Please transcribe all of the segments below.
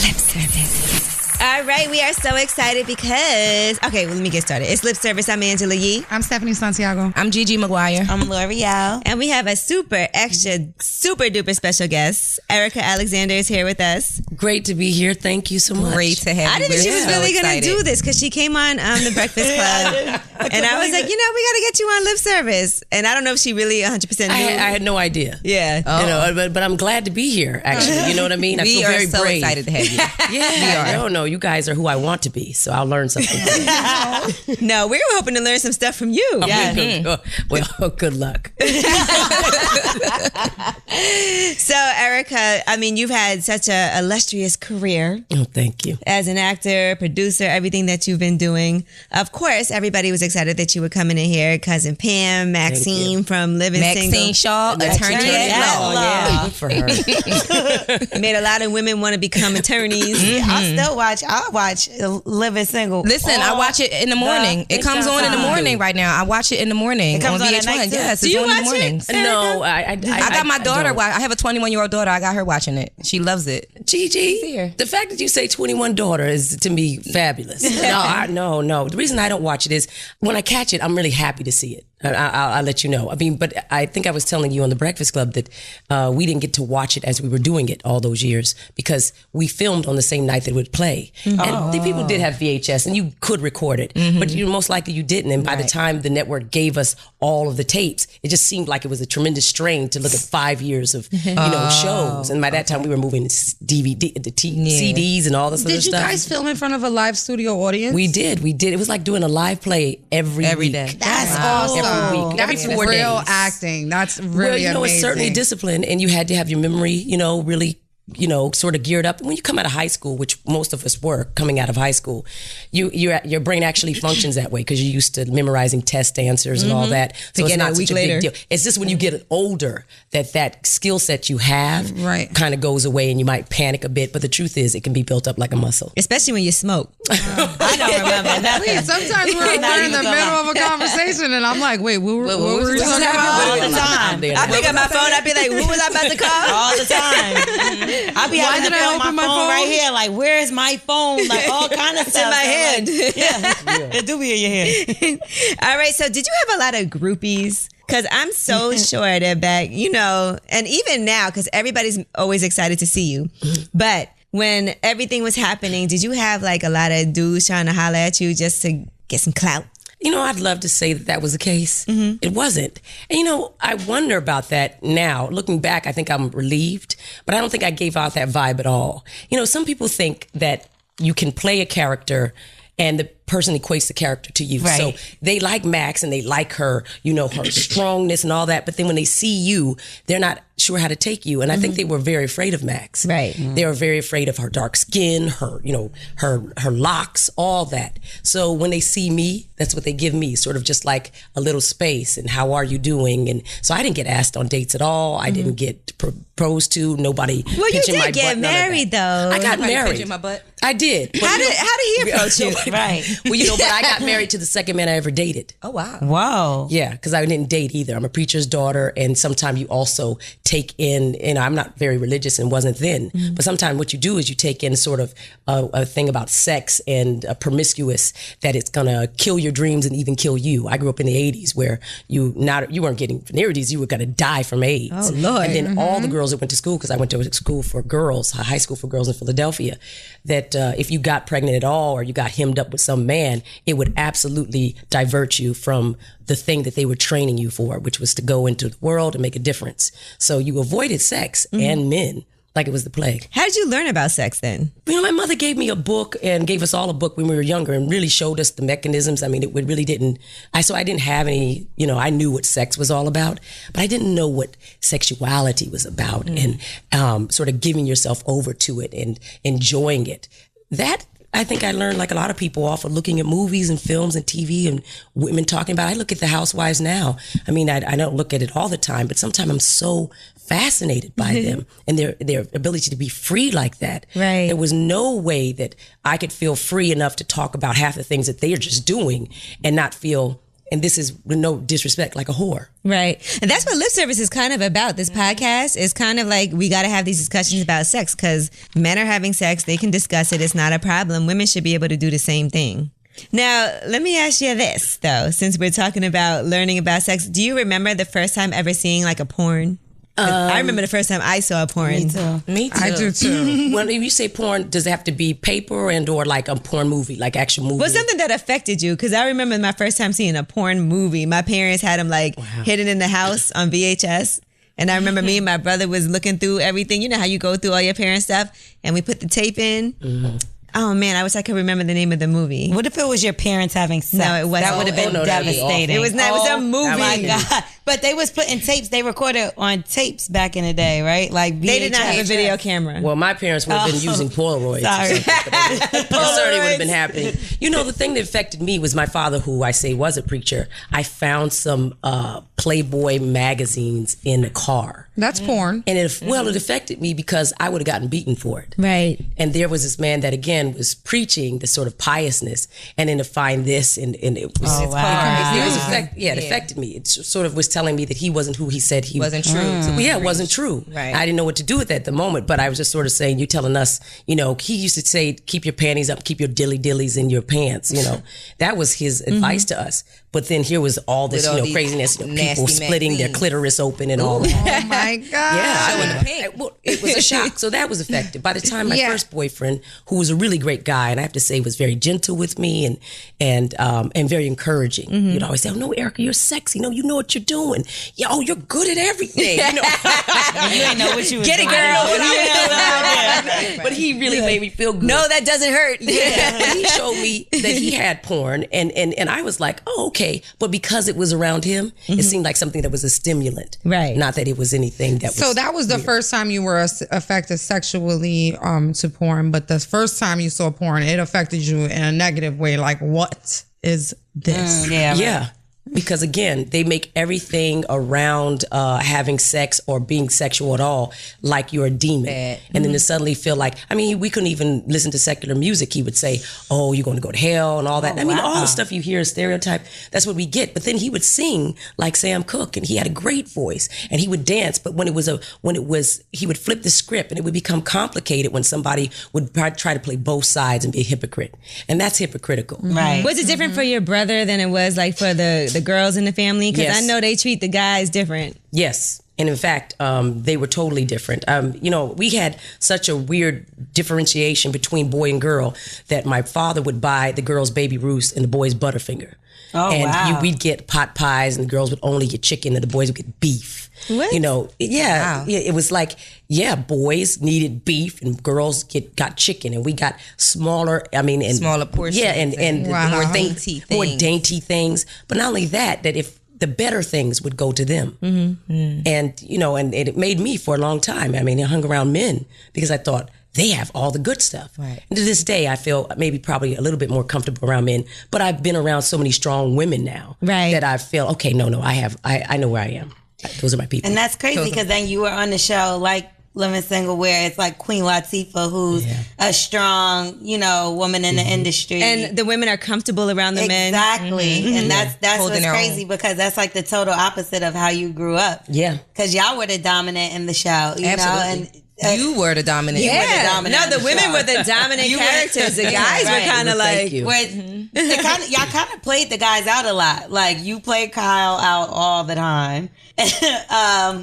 Lip Service. All right, we are so excited because, let me get started. It's Lip Service. I'm Angela Yee. I'm Stephanie Santiago. I'm Gigi McGuire. I'm L'Oreal. And we have a super duper special guest. Erika Alexander is here with us. Great to be here. Thank you so much. Great to have you. I didn't think she was really going to do this because she came on The Breakfast Club. And I was like, we got to get you on Lip Service. And I don't know if she really 100% knew. I had no idea. Yeah. But I'm glad to be here, actually. You know what I mean? I feel very so brave. excited to have you. Yeah. No, you guys are who I want to be, so I'll learn something. No, we were hoping to learn some stuff from you. Yeah. Well, good luck. So, Erika, you've had such a illustrious career. Oh, thank you. As an actor, producer, everything that you've been doing. Of course, everybody was excited that you were coming in here. Cousin Pam, Maxine from Living Single. Maxine Shaw, attorney at law. Yeah, good for her. Made a lot of women want to become attorneys. I watch Living Single. Listen, I watch it in the morning. It comes on in the morning right now. I watch it in the morning. It comes on at VH1. night too? Yes, Do it's you on in watch the mornings. No, I got my daughter. don't. I have a 21-year-old daughter. I got her watching it. She loves it. Gigi, the fact that you say 21 daughter is to me fabulous. No. The reason I don't watch it is when I catch it, I'm really happy to see it. I'll let you know. But I think I was telling you on The Breakfast Club that we didn't get to watch it as we were doing it all those years because we filmed on the same night that it would play. Mm-hmm. And the people did have VHS and you could record it, but most likely you didn't. And by the time the network gave us all of the tapes, it just seemed like it was a tremendous strain to look at 5 years of shows. And by that time we were moving to CDs and all this other stuff. Did you guys film in front of a live studio audience? We did. It was like doing a live play every week. day. That's awesome. Every week. That's every 4 real days. acting. That's really amazing. It's certainly discipline, and you had to have your memory, really, sort of geared up. When you come out of high school, which most of us were coming out of high school, your brain actually functions that way because you're used to memorizing test answers and all that. So it's not such a big deal. It's just when you get older that skill set you have kind of goes away and you might panic a bit. But the truth is, it can be built up like a muscle. Especially when you smoke. I don't remember that. Sometimes we're in the middle of a conversation and I'm like, wait, what were we talking about? All the time. I pick up my phone, I'd be like, who was I about to call? All the time. I'll be having to film my phone right here. Like, where is my phone? Like, all kind of stuff. In my hand. It do be in your hand. All right, so did you have a lot of groupies? Because I'm so sure that back, and even now, because everybody's always excited to see you. But when everything was happening, did you have like a lot of dudes trying to holler at you just to get some clout? I'd love to say that was the case. It wasn't. And, I wonder about that now. Looking back, I think I'm relieved, but I don't think I gave out that vibe at all. Some people think that you can play a character and the person equates the character to you. Right. So they like Max and they like her, her strongness and all that. But then when they see you, they're not sure how to take you. And I think they were very afraid of Max. Right. They were very afraid of her dark skin, her, her locks, all that. So when they see me, that's what they give me, sort of just like a little space and how are you doing? And so I didn't get asked on dates at all. I didn't get proposed to. Nobody Well, you pinching my did get butt, none of married that. though. I got married. Pinching my butt. I did. But How did he approach you? Right. Well, but I got married to the second man I ever dated. Oh, wow. Whoa. Yeah, because I didn't date either. I'm a preacher's daughter, and sometimes you also take in, I'm not very religious and wasn't then, but sometimes what you do is you take in sort of a thing about sex and promiscuous, that it's going to kill your dreams and even kill you. I grew up in the 80s where you weren't getting venereal, you were going to die from AIDS. Oh, Lord. And then all the girls that went to school, because I went to a school for girls, a high school for girls in Philadelphia, that if you got pregnant at all or you got hemmed up with some man, it would absolutely divert you from the thing that they were training you for, which was to go into the world and make a difference. So you avoided sex and men like it was the plague. How did you learn about sex then? My mother gave me a book and gave us all a book when we were younger and really showed us the mechanisms. I mean, it really didn't, so I didn't have any, I knew what sex was all about, but I didn't know what sexuality was about and sort of giving yourself over to it and enjoying it. That, I think I learned, like a lot of people, off of looking at movies and films and TV and women talking about it. I look at the housewives now. I mean, I don't look at it all the time, but sometimes I'm so fascinated by them and their ability to be free like that. Right. There was no way that I could feel free enough to talk about half the things that they are just doing and not feel and this is with no disrespect, like a whore. Right. And that's what lip service is kind of about. This podcast is kind of like, we got to have these discussions about sex because men are having sex. They can discuss it. It's not a problem. Women should be able to do the same thing. Now, let me ask you this, though, since we're talking about learning about sex. Do you remember the first time ever seeing like a porn? I remember the first time I saw a porn. Me too. I do too. When you say porn, does it have to be paper and or like a porn movie, like action movie? Well, something that affected you, because I remember my first time seeing a porn movie. My parents had them like hidden in the house on VHS. And I remember me and my brother was looking through everything. You know how you go through all your parents' stuff? And we put the tape in. Oh man, I wish I could remember the name of the movie. What if it was your parents having sex? No, it wasn't. That would have been devastating. It was not. It was a movie. Oh my God. But they was putting tapes. They recorded on tapes back in the day, right? Like VHS. They did not have a video camera. Well, my parents would have been using Polaroids. Sorry. Or something, but it certainly would have been happening. You know, the thing that affected me was my father, who I say was a preacher. I found some Playboy magazines in a car. That's porn. And it affected me because I would have gotten beaten for it. Right. And there was this man that, again, was preaching this sort of piousness, and then to find this, and it was, it affected me. It sort of was telling me that he wasn't who he said he wasn't true. So, it wasn't true. Right. I didn't know what to do with it at the moment, but I was just sort of saying, you telling us, you know, he used to say, keep your panties up, keep your dillies in your pants, you know. That was his advice to us. But then here was all this, With all craziness, people splitting their magazines. clitoris open and all that. Oh my God. Yeah, it was a shock. So that was affected. By the time my first boyfriend, who was a really great guy, and I have to say was very gentle with me and very encouraging. You'd always say, "Oh no, Erika, you're sexy. No, you know what you're doing. Yo, you're good at everything. You know, You didn't know what you was Get it, doing. girl. But he really made me feel good. No, that doesn't hurt. Yeah, he showed me that he had porn, and I was like, oh, okay. But because it was around him, it seemed like something that was a stimulant, Right. Not that it was anything that was. So that was the first time you were affected sexually to porn, but the first time you saw porn, it affected you in a negative way. Like, what is this? Yeah. Because again, they make everything around having sex or being sexual at all like you're a demon. And then to suddenly feel like, I mean, we couldn't even listen to secular music. He would say, oh, you're going to go to hell and all that. I mean, all the stuff you hear is stereotype. That's what we get. But then he would sing like Sam Cooke, and he had a great voice, and he would dance. But when it was, he would flip the script, and it would become complicated when somebody would try to play both sides and be a hypocrite. And that's hypocritical. Right. Was it different for your brother than it was like for the girls in the family? Because I know they treat the guys different. Yes. And in fact, they were totally different. You know, we had such a weird differentiation between boy and girl that my father would buy the girls Baby Ruth and the boys Butterfinger. Oh, and wow. we'd get pot pies, and the girls would only get chicken, and the boys would get beef. What? You know, it was like, boys needed beef, and girls got chicken, and we got smaller. I mean, and Smaller portions. Yeah, and More dainty things. More dainty things. But not only that if the better things would go to them. And, you know, and it made me for a long time. I mean, I hung around men because I thought they have all the good stuff. Right. And to this day, I feel maybe probably a little bit more comfortable around men, but I've been around so many strong women now that I feel, okay, no, I know where I am. Those are my people. And that's crazy because then you were on the show like Living Single, where it's like Queen Latifah, who's a strong, you know, woman in the industry, and the women are comfortable around the men. Exactly, and that's Holding what's crazy because that's like the total opposite of how you grew up. Yeah, because y'all were the dominant in the show, you know, and. You were the dominant. Yeah, no, the women were the dominant characters. The guys were kind of like, y'all kind of played the guys out a lot. Like you played Kyle out all the time.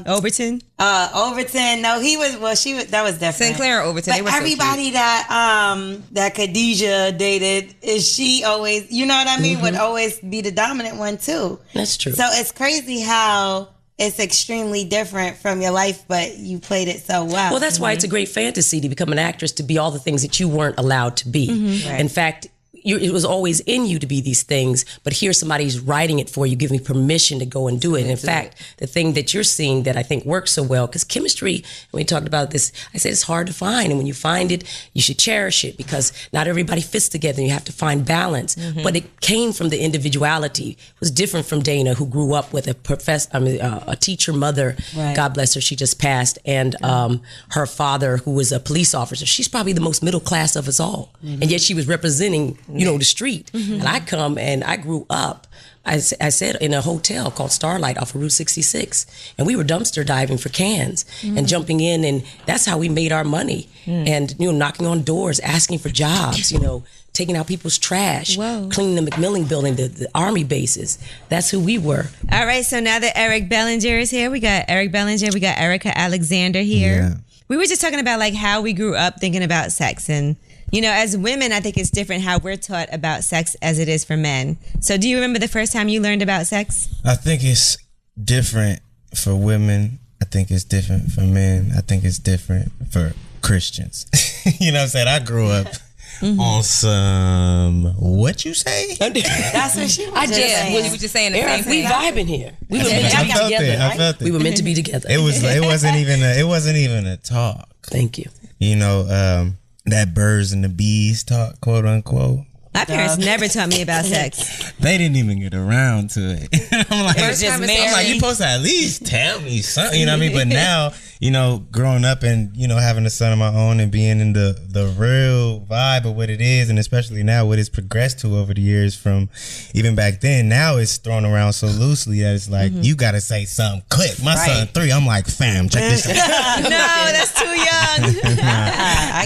Overton. Overton. No, he was. Well, she was. That was different. Sinclair and Overton. But they were everybody that Khadijah dated, is she always? You know what I mean? Would always be the dominant one too. That's true. So it's crazy how. It's extremely different from your life, but you played it so well. Well, that's why it's a great fantasy to become an actress, to be all the things that you weren't allowed to be. Right. In fact, it was always in you to be these things, but here somebody's writing it for you, giving permission to go and do it. And in fact, the thing that you're seeing that I think works so well, because chemistry, when we talked about this, I said it's hard to find. And when you find it, you should cherish it because not everybody fits together and you have to find balance. But it came from the individuality. It was different from Dana, who grew up with a teacher mother, God bless her, she just passed, and her father, who was a police officer. She's probably the most middle class of us all. And yet she was representing the street. And I come and I grew up, I said, in a hotel called Starlight off of Route 66. And we were dumpster diving for cans and jumping in, and that's how we made our money. And, knocking on doors, asking for jobs, taking out people's trash, cleaning the McMillan building, the army bases. That's who we were. All right, so now that Eric Bellinger is here, we got Eric Bellinger, we got Erika Alexander here. Yeah. We were just talking about like how we grew up thinking about sex, and as women, I think it's different how we're taught about sex as it is for men. So do you remember the first time you learned about sex? I think it's different for women. I think it's different for men. I think it's different for Christians. You know what I'm saying? I grew up on some, what you say? That's what she was I just just saying. we were just saying the same We thing. vibing here. We were I meant to be felt together. it. I felt it. We were meant to be together. It wasn't even a talk. Thank you. That birds and the bees talk, quote unquote. My parents never taught me about sex. They didn't even get around to it. I'm like, It was just married. you supposed to at least tell me something, you know what I mean? But now, growing up and, having a son of my own and being in the real vibe of what it is, and especially now what it's progressed to over the years from even back then, now it's thrown around so loosely that it's like, you got to say something quick. My son 3, I'm like, fam, check this out. No, that's too young.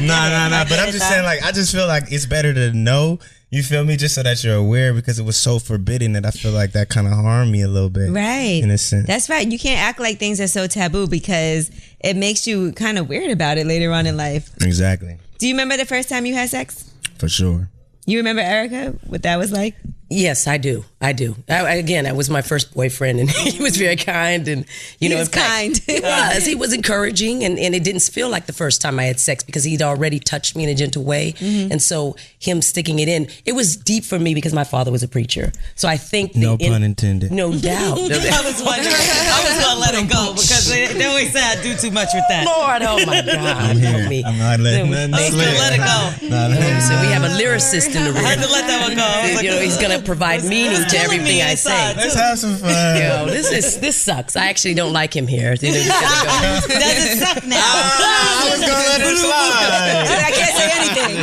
No. But I'm just saying, like, I just feel like it's better to know. You feel me? Just so that you're aware, because it was so forbidden that I feel like that kind of harmed me a little bit. Right. In a sense. That's right. You can't act like things are so taboo because it makes you kind of weird about it later on in life. Exactly. Do you remember the first time you had sex? For sure. You remember, Erika, what that was like? Yes, I do. Again, that was my first boyfriend, and he was very kind, and He was in fact, kind. He was encouraging, and it didn't feel like the first time I had sex because he'd already touched me in a gentle way, and so him sticking it in, it was deep for me because my father was a preacher. So I think No pun intended. No doubt. I was wondering. I was gonna let it go because they always say I do too much with that. Lord, oh my God, I'm here. help me. I'm not letting nothing I was slip. gonna let it go. No. So we have a lyricist in the room. I had to let that one go. I was like, He's gonna provide meaning to killing everything me I inside. say. Let's have some fun. This sucks. I actually don't like him here. Just gotta go. Does it suck now? I was gonna let it slide. I can't say anything.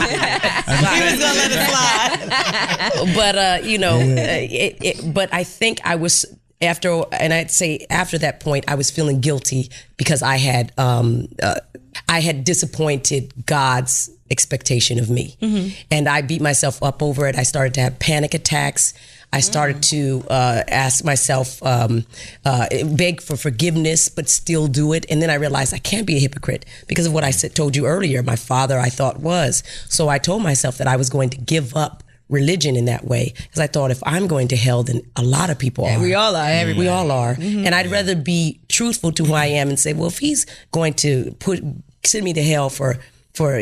He was gonna let it slide. But I think I was after that point, I was feeling guilty because I had disappointed God's expectation of me, and I beat myself up over it. I started to have panic attacks. I started to ask myself, beg for forgiveness, but still do it. And then I realized I can't be a hypocrite because of what I told you earlier. My father, I thought, was. So I told myself that I was going to give up religion in that way because I thought if I'm going to hell, then a lot of people are. We all are. Everybody. We all are. And I'd rather be truthful to who I am and say, well, if he's going to send me to hell for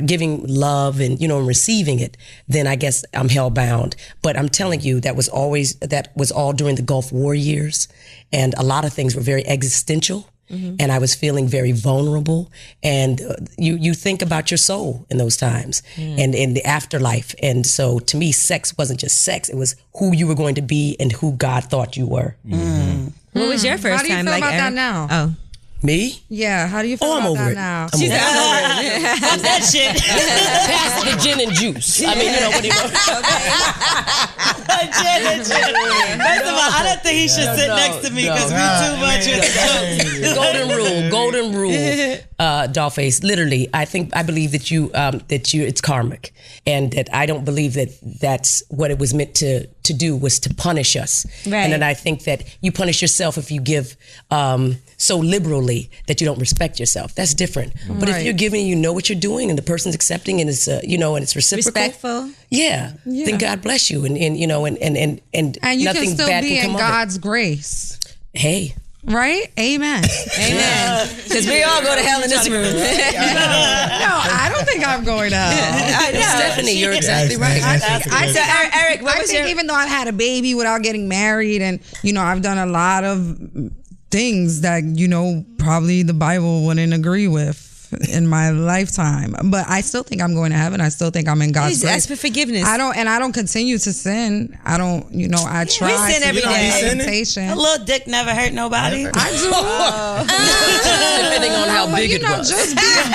giving love and, and receiving it, then I guess I'm hell bound. But I'm telling you, that was all during the Gulf War years. And a lot of things were very existential. And I was feeling very vulnerable. And you think about your soul in those times and in the afterlife. And so to me, sex wasn't just sex. It was who you were going to be and who God thought you were. What was your first How do you time? feel Like about that Eric? now? Oh. Me? Yeah, how do you feel I'm about over that it. now? I'm over it. Fuck that shit. Pass the gin and juice. I mean, what do you know? First of all, I don't think he should sit next to me because we too much with the jokes. Golden rule, Dollface. Literally, I believe that it's karmic, and that I don't believe that that's what it was meant to do, was to punish us. Right. And then I think that you punish yourself if you give so liberally that you don't respect yourself. That's different. But if you're giving, you know what you're doing, and the person's accepting, and it's and it's reciprocal. Respectful. Yeah. Then God bless you, and And you nothing can still bad be can in come God's grace. of it. Hey. Right? Amen. Amen. Because we all go to hell in this room. No, I don't think I'm going to hell. I know. Stephanie, you're exactly right. Eric, what I was think your... even though I've had a baby without getting married, and I've done a lot of things that probably the Bible wouldn't agree with in my lifetime, but I still think I'm going to heaven. I still think I'm in God's grace. Ask for forgiveness. I don't continue to sin. I don't, I try. We sin every day. Temptation. A little dick never hurt nobody. I do. Depending on how big it was. Just being born.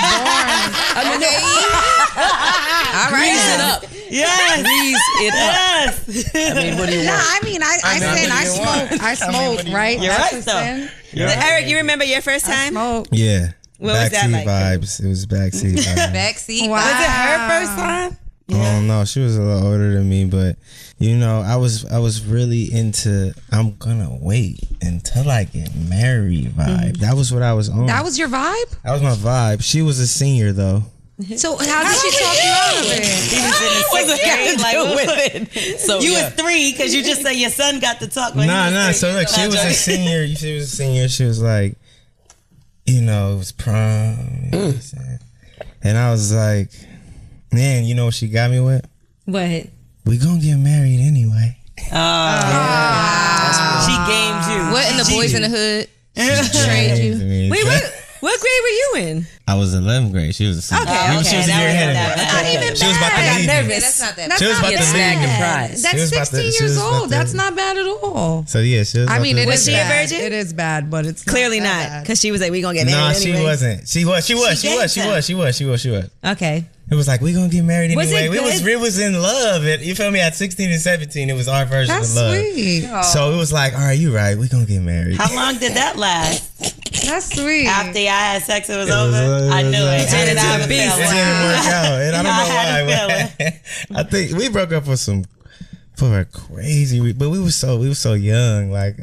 All right. Grease it up. Yes. it up. I mean, what do you want? I mean, I smoke, right? You're That's right, a though. sin. Eric, you remember your first time? Smoke. Yeah. What was that Backseat like? vibes. It was backseat vibes. Backseat. Wow. Was it her first time? Oh no, she was a little older than me, but you know, I was really into I'm gonna wait until I get married vibe. That was what I was on. That was your vibe? That was my vibe. She was a senior though. So how did she talk you out of it? He was in the sixth grade. Like, So you yeah. was 3 because you just said your son got to talk. When he was Nah. 3. So look, she was a senior. She was a senior. She was like, you know, it was prom. You know what I'm saying? And I was like, man, you know what she got me with? What? We gonna get married anyway. She gamed you. What in the Boys in the Hood? Trained you. Wait, what grade were you in? I was 11th grade. She was a senior. Okay. She was a year ahead of me. Not even She was about to bad. leave me. Yeah, that's not that. That's She was not about to bad. Snagged the prize. She That's was about to- 16 she years was about old. to- That's not bad at all. So yeah, she was. I mean, it Was is she a bad. virgin? It is bad, but it's Clearly not not, that bad. because she was like, we gonna get married No, anyway. she wasn't. She was. Okay. It was like we gonna get married Was anyway. it good? We was in love. You feel me? At 16 and 17, it was our version That's of love. sweet. So it was like, all right, you right. We gonna get married. How long did that last? That's sweet. After y'all had sex, it was It was, over? I knew it. It didn't I work out, and I don't I had a know why. I think we broke up for a crazy. But we were so young. Like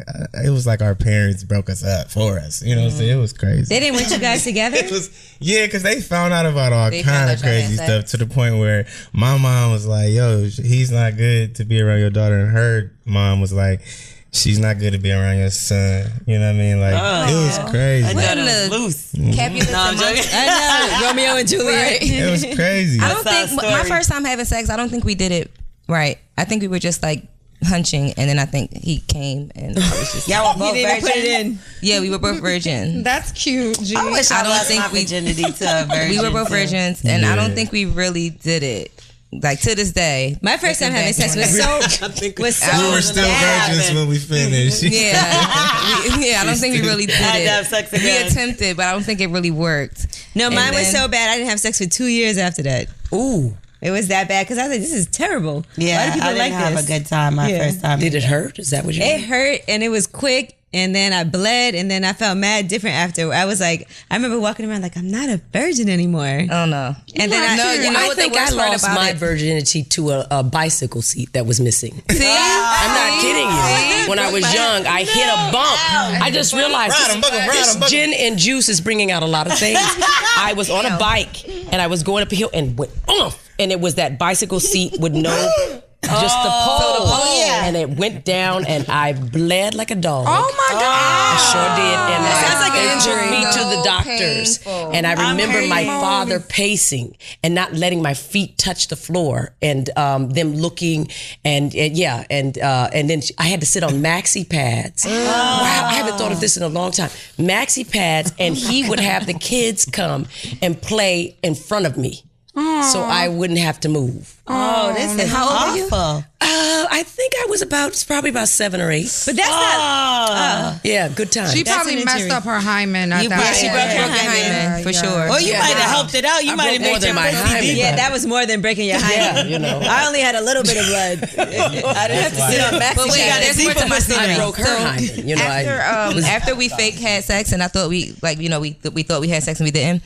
it was like our parents broke us up for us. You know what I'm saying? It was crazy. They didn't want you guys together? It was because they found out about all They kind found of out y'all had crazy sex. stuff to the point where my mom was like, "Yo, he's not good to be around your daughter," and her mom was like, "She's not good to be around your son." You know what I mean? Like it was crazy. I What thought in it was the- loose. Capulet No, I'm and joking. I know. Romeo and Juliet. It was crazy. I don't That's our think my story. first time having sex. I don't think we did it right. I think we were just like hunching, and then I think he came, and I was just Y'all were You both didn't even put it virgins? in. yeah, we were both virgins. That's cute, G. I wish I I don't lost think my we- virginity to a virgin. We were both too. virgins, and I Yeah. don't think we really did it. Like to this day, My first time having sex was so we were still virgins when we finished. yeah, I don't think we really did Had to have it. sex We again. attempted, but I don't think it really worked. No, And mine was then- so bad. I didn't have sex for 2 years after that. Ooh. It was that bad because I was like, this is terrible. Yeah, Why do people I didn't like have this? a good time my Yeah. first time. Did it hurt? Is that what you It mean? hurt and it was quick. And then I bled and then I felt mad different after. I was like, I remember walking around like, I'm not a virgin anymore. Oh no. And then you know I what the think I worst part lost about my it- virginity to a bicycle seat that was missing. See? I'm not kidding you. When I was young, I hit a bump. I just realized this gin and juice is bringing out a lot of things. I was on a bike and I was going up a hill and went off. And it was that bicycle seat with no, just the pole. And it went down and I bled like a dog. Oh my God. I sure did. And sounds like an they took injury. me to the So doctors. painful. And I remember my hurting. father pacing and not letting my feet touch the floor and them looking and then I had to sit on maxi pads. Wow, I haven't thought of this in a long time. Maxi pads, and he would have the kids come and play in front of me. So I wouldn't have to move. Oh, this is how old were you? awful. I think I was probably about 7 or 8. But that's not. Yeah, good time. She That's probably an messed injury. up her hymen at that She point. broke her hymen for sure. Well, you might have helped it out. You I might have broke more made your than my pussy hymen. deeper. Yeah, that was more than breaking your hymen. you know. I only had a little bit of blood. I didn't have to sit on maxi. But wait, pads. there's more to my story. I broke her So, hymen. You know, after we fake had sex and I thought we thought we had sex and we didn't.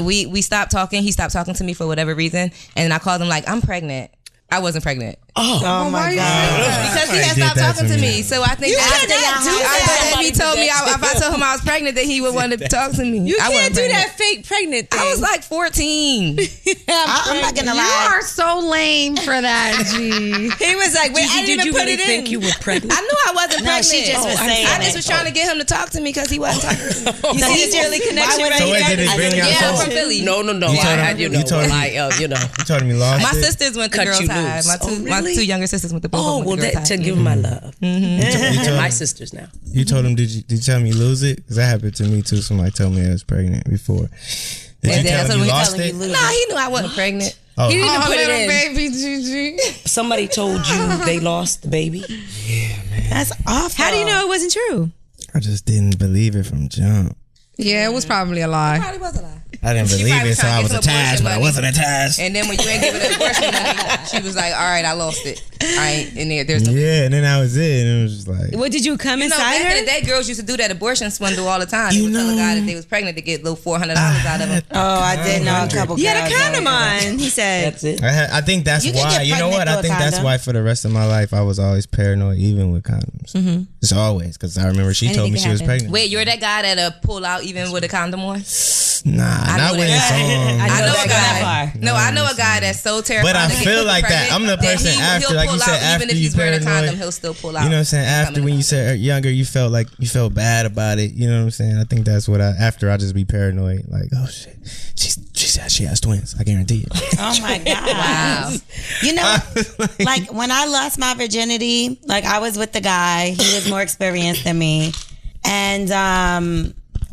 We stopped talking. He stopped talking to me for whatever reason, and I called him like, I'm pregnant. I wasn't pregnant. Oh my God. Because he had did stopped that talking to to me. me. So I think You after cannot do I that. thought that he told me if I told him I was pregnant, that he would want to talk to me. You I can't wasn't do pregnant. that fake pregnant thing. I was like 14. I'm not gonna You lie. are so lame for that, G. He was like, wait, I didn't did even you put really it in. think you were pregnant? I knew I wasn't No, pregnant. she just was saying I just it. was trying to get him to talk to me because he wasn't talking to me. You see this yearly connection right So wait, here? did it bring Yeah, I'm out? from Philly. No. You told him- You told him you lost My it? sisters went to Cut Girls you High. loose. My Really? two younger sisters went to both Oh, of them well, went to Girls to High. give him my love. You told My him- sisters now. You told him, did you tell him you lose it? Because that happened to me too. Somebody told me I was pregnant before. Did you tell him you lost it? No, he knew I wasn't pregnant. Oh. He didn't even Oh, put it little in. baby Gigi. Somebody told you they lost the baby? That's awful. How do you know it wasn't true? I just didn't believe it from jump. Yeah, it was probably a lie. Probably was a lie. I didn't She believe probably it, so trying I to was get some attached, abortion but I money. wasn't attached. And then when you ain't giving her abortion money, she was like, all right, I lost it. I ain't in there. There's no. Yeah, and then that was it. And it was just like, What did you come You know, inside back in her? the day, girls used to do that abortion swindle all the time. You They would tell a guy know- that they was pregnant to get little $400 out of them. Oh, I did know a couple. You had a girls condom that on. He said. That's it. I think that's You can why. get You know pregnant what? I through a think that's condom. why for the rest of my life I was always paranoid, even with condoms. Just always, because I remember she told Anything me could she was happen. pregnant. Wait, you're that guy that'll pull out even with a condom on? Nah, I not know when that. it's on. I know that a guy. guy. No, I know a guy that's so terrified. But I to get feel like pregnant that. I'm the person after, he'll like you pull said, out, after even if you he's wearing a paranoid. condom, he'll still pull out. You know what I'm saying? After when you said younger, you felt like you felt bad about it. You know what I'm saying? I think that's what after I just be paranoid. Like, oh shit, she said she has twins. I guarantee it. Oh my God. Wow. You know, like when I lost my virginity, like I was with the guy. He was more experienced than me. And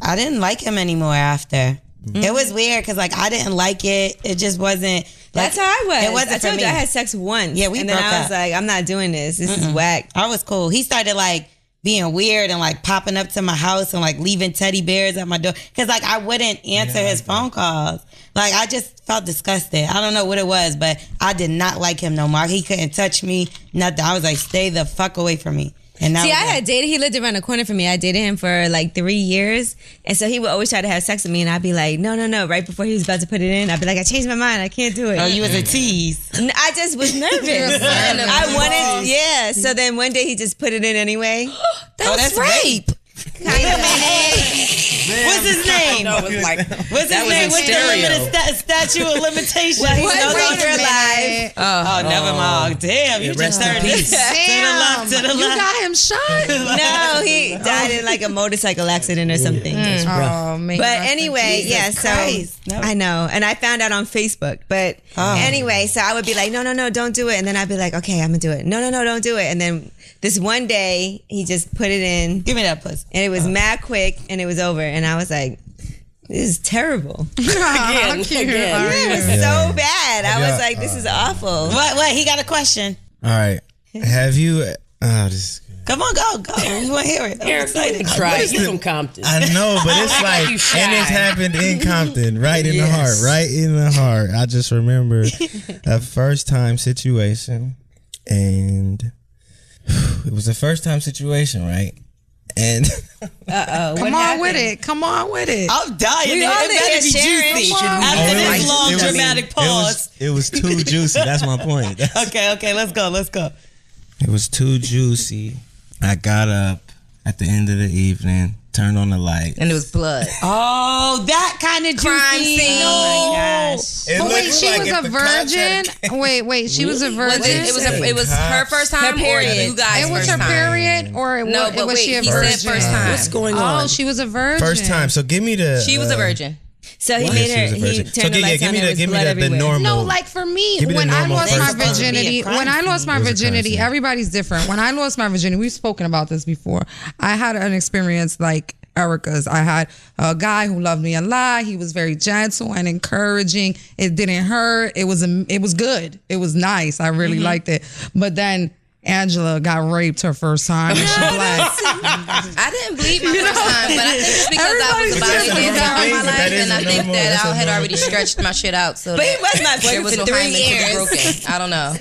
I didn't like him anymore after. It was weird because like I didn't like it. It just wasn't. That's how I was. It wasn't I for told me. you I had sex once. Yeah, we and then broke I was up. like, I'm not doing this. This is whack. I was cool. He started like being weird and like popping up to my house and like leaving teddy bears at my door because like I wouldn't answer his phone calls. Like I just felt disgusted. I don't know what it was, but I did not like him no more. He couldn't touch me, nothing. I was like, stay the fuck away from me. And that See, was I it. had dated. He lived around the corner from me. I dated him for like 3 years, and so he would always try to have sex with me, and I'd be like, no. Right before he was about to put it in, I'd be like, I changed my mind. I can't do it. Oh, you was a tease. I just was nervous. I wanted, yeah. So then one day he just put it in anyway. That's rape. What's his name? No, it was like What's that his was name? in What's stereo. the statute of limitations? Well, he's Wait no a longer alive. minute. Oh, never mind. Damn, you rest just in turned peace. to the left, to the You left. got him shot. No, he died in like a motorcycle accident or something. Oh man. But anyway, yeah, so Christ. No. I know. And I found out on Facebook. But anyway, so I would be like, no, don't do it. And then I'd be like, okay, I'm going to do it. No, don't do it. And then this one day, he just put it in. Give me that pussy. And it was mad quick and it was over. And I was like, this is terrible. Again. It was so bad. I was like, this is awful. What? He got a question. All right. Have you? This. Come on, go. You want to hear it? I'm Eric, excited. try. You from Compton. I know, but it's like, You shy. and it's happened in Compton, right in the heart, Yes. right in the heart. I just remember a first time situation, and it was a first time situation, right? And Come on with it. Come on with it. I'm dying. We It all better here be sharing. juicy. Come on. After Oh, it this was- long it was- dramatic pause. It was too juicy. That's my point. Okay, let's go. It was too juicy. I got up at the end of the evening, turned on the light. And it was blood. Oh, that kind of juicy. Crime scene. No. Oh my It But wait, looked she like was if a the cops had virgin. Wait, she was a virgin. It was her first time Her period. or you guys' It was first her time? period, or No, was but she wait, a he virgin? said first time. What's going on? Oh, she was a virgin. First time. So give me the. She was a virgin. So he What? made She her, was a he virgin. turned So the give lights on and me blood the everywhere. normal. No, like for me, Give me the when I normal lost my first time. virginity, It was a crime scene. everybody's different. When I lost my virginity, we've spoken about this before. I had an experience like Erika's. I had a guy who loved me a lot. He was very gentle and encouraging. It didn't hurt. It was good. It was nice. I really liked it. But then Angela got raped her first time and she bled. I didn't bleed my first time, but I think it's because I was about to Everybody's get out of my different. life, That is and I a think normal- that that's a I had normal- already stretched my shit out. So But he that was my there boyfriend was for no 3 hymen to be years. broken. I don't know.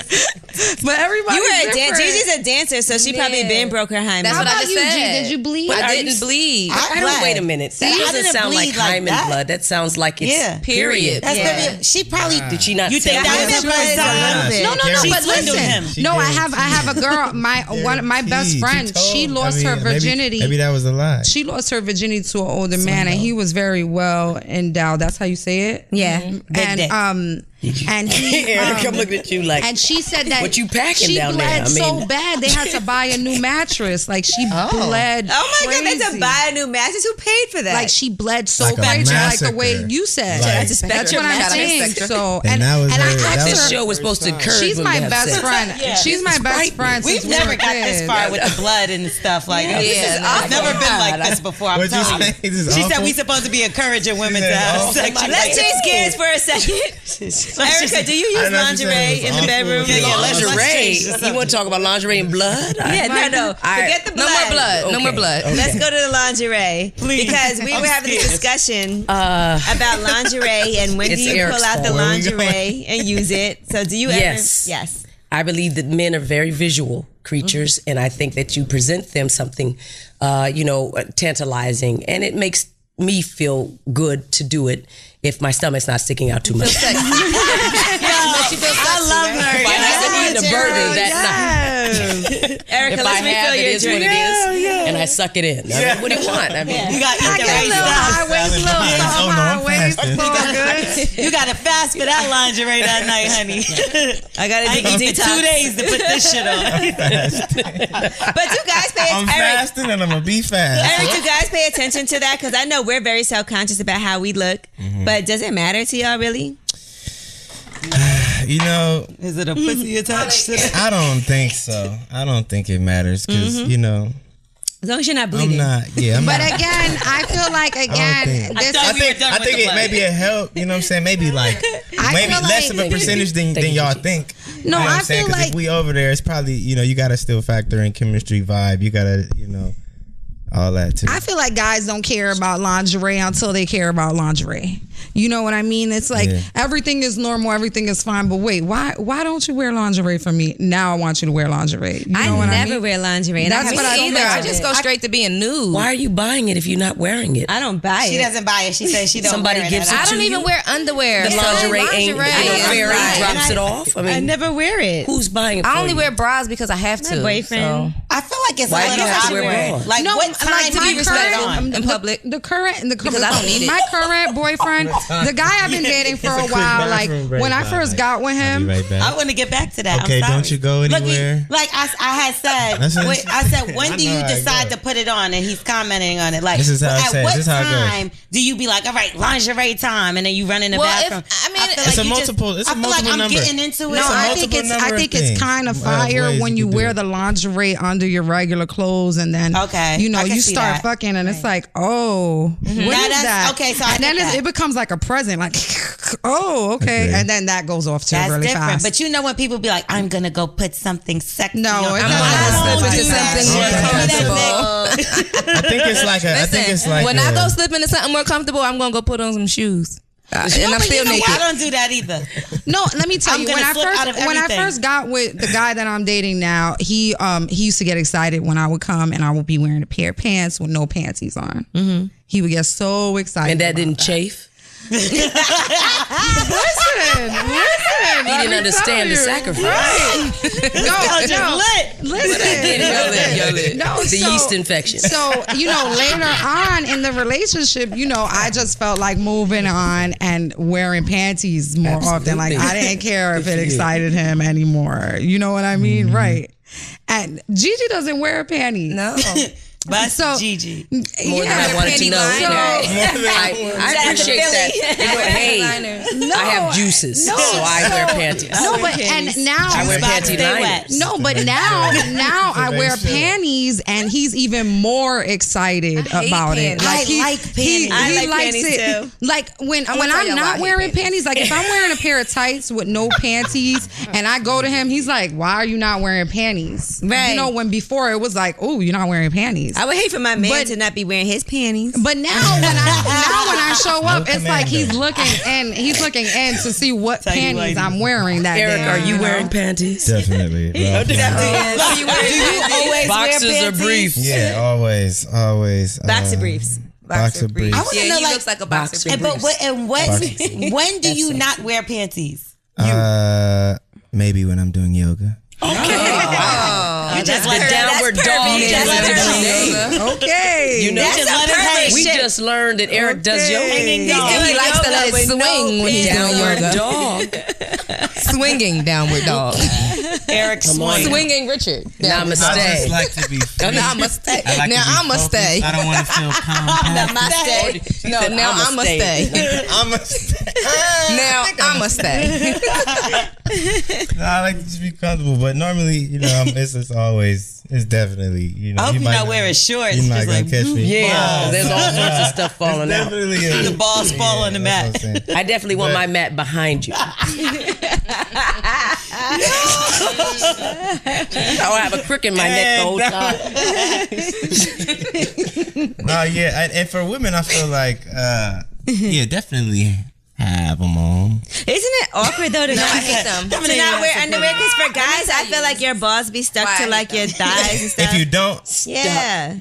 But everybody You were a different. dancer. Gigi's a dancer, so she probably Yeah. been broke her hymen. That's what I about just you, G? said. Did you bleed? I Are you- didn't bleed. I don't. Wait a minute. That I doesn't didn't sound like bleed like hymen that. blood. That sounds like it's Yeah. Period. That's Yeah. very, she probably Did she not? You think tell that him? was the first time? No, She but swindled listen. him. She No, I guaranteed. have a girl. My best friend. She lost her virginity. Maybe that was a lie. She lost her virginity to an older man, and he was very well endowed. That's how you say it. Yeah. And dick. and he, Eric, I'm looking at you like. and she said that What you packing she down there? bled I mean- so bad they had to buy a new mattress. Like she bled. Oh my crazy. God, that's to buy a new mattress. Who paid for that? Like she bled so Like a crazy, like the way massacre. you said. Like- That's what Spectrum. I'm Shout out to saying. Spectrum. So And that was I her- that asked was- This her. show was supposed to encourage She's women my to have best sex. friend. Yeah. She's my best friend. We've since we never were got this kids. far with the blood and stuff like that. Yeah, It's never been like this before. I'm What'd you telling say? you. This is She said awful? we supposed to be encouraging women to said have awful. sex. She Let's like, change gears for a second. Erica, do you use lingerie in the bedroom? Yeah, Let's lingerie. change the You want to talk about lingerie and blood? Yeah, no. Forget the blood. No more blood. No more blood. Let's go to the lingerie. Please. Because we were having this discussion about lingerie and when do It's you Eric's pull out the fault. Where we lingerie and use it. So do you Yes. ever? Yes. I believe that men are very visual creatures, and I think that you present them something, tantalizing, and it makes me feel good to do it if my stomach's not sticking out too much. I love her. If I haven't eaten a burger that night, Erica, if let's I have, refill it your is what drink. it is, and I suck it in. I mean, what do you want? I mean, You got to eat the right little stuff. high waist, little Oh, no, I'm fasting. You got to fast for that lingerie that night, honey. I got I to do need 2 days to put this shit on. But do guys pay I'm attention? fasting and I'm gonna be fast. Eric, do guys pay attention to that? Because I know we're very self-conscious about how we look. But does it matter to y'all really? You know, Is it a pussy attached to that? I don't think so. I don't think it matters because Mm-hmm. you know As long as you're not I'm bleeding. not. Yeah, I'm But not. again, I feel like think- this thought I we were think done I with think the it blood. maybe it help. You know what I'm saying? Maybe like maybe feel less like- of a percentage than y'all think. No, You know what I I'm saying? feel 'Cause like- if we over there, it's probably you gotta still factor in chemistry, vibe. You gotta all that too. I feel like guys don't care about lingerie until they care about lingerie. You know what I mean? It's like everything is normal, everything is fine. But wait, why don't you wear lingerie for me? Now I want you to wear lingerie. You know what I mean? wear lingerie. And That's I what I don't Either. I know. just go straight to being nude. why are you buying it if you're not wearing it? I don't buy She it. doesn't buy it. She says she don't Somebody wear it gives at it all. I don't to even you? wear underwear. The So lingerie ain't is fairy right. drops it off. I mean, I never wear it. who's buying it? I for only you? wear bras because I have to. My boyfriend. I feel like it's Why a do little you have to wear awkward. bras? Like No, what time like do my you put it current- on? in public. The current Because I don't need it. My current boyfriend, the guy I've been dating for a while, like when I first got with him, I want to get back to that. Okay, I'm sorry. don't you go Look, anywhere? like I had said, That's what- wait, I said, when I do know you how it decide goes. to put it on? And he's commenting on it. Like, This is how it at says. what This is how it goes. time do you be like, all right, lingerie time, and then you run in the Well, bathroom? if- I mean, feel It's a you multiple- it's a I feel like multiple I'm number. getting into it. no, It's a I multiple think number of it's things. kind of Of fire ways when you you can do wear it. the lingerie under your regular clothes, and then Okay, you know, I can you see start that. fucking, and it's like, oh, what is Now that's- that? okay, so I and then get that. it becomes like a present, like, oh, okay, Okay. and then that goes off too That's really different. fast. But you know when people be like, I'm gonna go put something sexy No, on. it I'm doesn't like, happen don't like do that. something more Okay. comfortable. I think it's like a. I think it's like when a, I go slip into something more comfortable, I'm gonna go put on some shoes. And I'm But still you know naked. what? I don't do that either. No, let me tell I'm you. gonna When I slip out of when I everything. first got with the guy that I'm dating now, he used to get excited when I would come and I would be wearing a pair of pants with no panties on. Mm-hmm. He would get so excited, And that about didn't chafe. Listen. He didn't understand the sacrifice. Listen. No, The so- yeast infection. So, later on in the relationship, I just felt like moving on and wearing panties more often. Like, I didn't care if it excited him anymore. You know what I mean? Mm-hmm. Right. And Gigi doesn't wear panties. No. But So- Gigi. More than I wanted to know. I appreciate that. Hey, I have juices, so I wear panties. No, but and now I wear Spots panty stay liners. wet. No, but now I wear panties, and he's even more excited I hate about it. panties. I he, like he, panties. I he like likes panties it. too. Like when tell I'm y'all why I not hate wearing panties. panties, like if I'm wearing a pair of tights with no panties, and I go to him, he's like, "Why are you not wearing panties?" Right. When before it was like, "Oh, you're not wearing panties." I would hate for my man But- to not be wearing his panties. But now when I show up, it's like he's commando. looking in to see what Tell you panties what. I'm wearing that Eric, day. are you know? wearing panties? Definitely. Do you always Boxers wear or panties? briefs? Yeah, always. Boxer briefs. Boxer briefs. I want to Yeah, know, he like, looks like a boxer. and, but when do you not wear panties? Maybe when I'm doing yoga. You just the downward dog. perfect. is That's what perfect. it is. Okay. You know, That's just a let him perfect hang. we shape. just learned that Eric does yoga. And he likes to let it swing when he's doing Downward yoga. dog. Swinging downward dog. Eric Swan. Swinging Richard. I just Namaste. like to be free. Namaste. I like Now to be I'ma focused. stay. I don't want to feel compact. No, now I'ma stay. I'm a stay. Now I'ma stay. No, I like to just be comfortable, but normally, it's It's definitely, you know. I hope you're not wearing shorts. You're not just gonna like, catch me. Yeah, there's all sorts of stuff falling out. Definitely the balls fall on the mat. I definitely want my mat behind you. Or I have a crook in my neck the whole time. No, yeah, and for women, I feel like, yeah, definitely have them on. Isn't it awkward though to not wear underwear? Because for guys, I feel like your balls be stuck to like your thighs and stuff. If you don't,